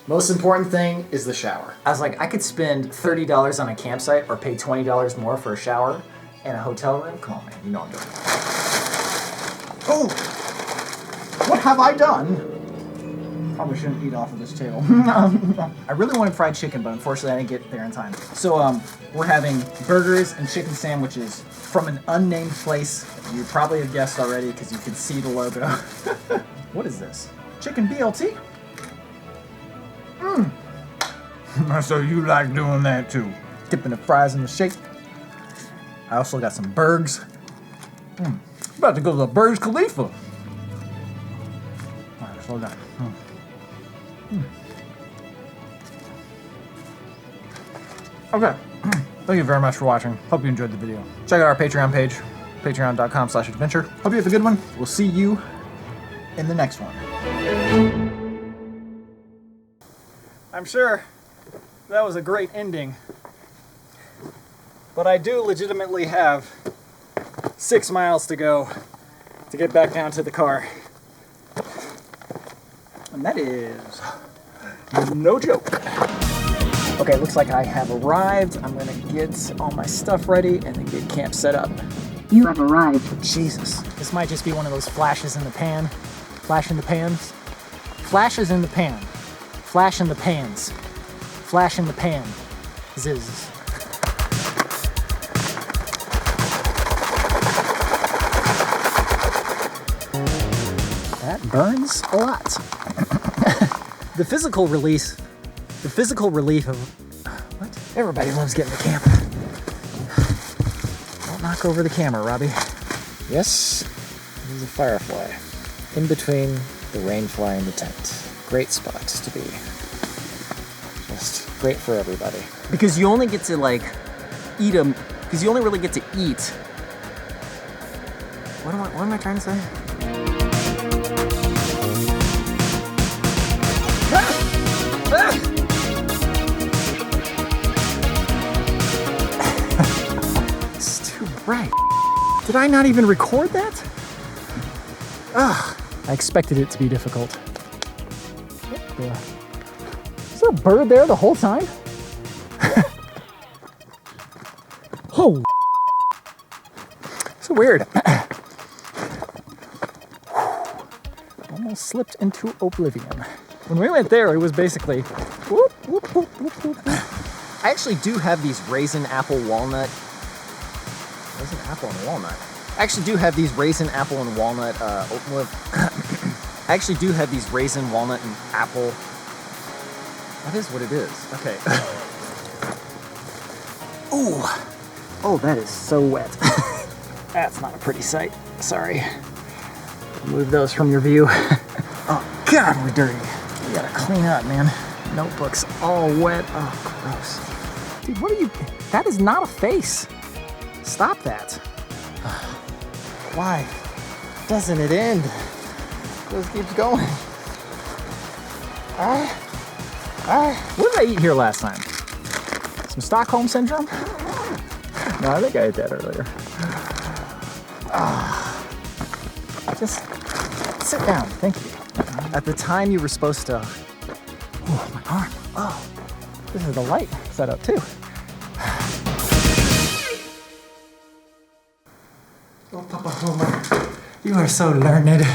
Most important thing is the shower. I was like, I could spend $30 on a campsite or pay $20 more for a shower and a hotel room. Come on, man, you know I'm doing it. Oh, what have I done? Probably shouldn't eat off of this table. I really wanted fried chicken, but unfortunately I didn't get there in time. So we're having burgers and chicken sandwiches from an unnamed place. You probably have guessed already because you can see the logo. What is this? Chicken BLT? So you like doing that too? Dipping the fries in the shake. I also got some burgers. About to go to the Burj Khalifa. All right, slow down. Okay. Thank you very much for watching. Hope you enjoyed the video. Check out our Patreon page, patreon.com/adventure. Hope you have a good one. We'll see you in the next one. I'm sure that was a great ending, but I do legitimately have 6 miles to go to get back down to the car. And that is no joke. Okay, looks like I have arrived. I'm gonna get all my stuff ready and then get camp set up. You have arrived. Jesus, this might just be one of those flashes in the pan. Flash in the pans. Flashes in the pan. Flash in the pans. Flash in the pan. Ziz. That burns a lot. The physical relief of what? Everybody loves getting to camp. Don't knock over the camera, Robby. Yes, there's a firefly in between the rainfly and the tent. Great spot to be. Just great for everybody. Because you only get to like eat them. Because you only really get to eat. What am I trying to say? It's too bright. Did I not even record that? Ugh. I expected it to be difficult. Is there a bird there the whole time? Oh. So weird. Almost slipped into oblivion. When we went there, it was basically whoop, whoop, whoop, whoop, whoop, whoop. I actually do have these raisin apple walnut. Raisin apple and walnut. I actually do have these raisin apple and walnut oatmeal. I actually do have these raisin walnut and apple. That is what it is. Okay. Ooh, Oh, that is so wet. That's not a pretty sight. Sorry. Move those from your view. Oh, God, we're dirty. We gotta clean up, man. Notebook's all wet. Oh, gross. Dude, what are you... That is not a face. Stop that. Why doesn't it end? It just keeps going. What did I eat here last time? Some Stockholm Syndrome? No, I think I ate that earlier. Just sit down, thank you. At the time you were supposed to... Oh, my arm. Oh, this is the light setup too. Oh, Papa Homer, you are so learned.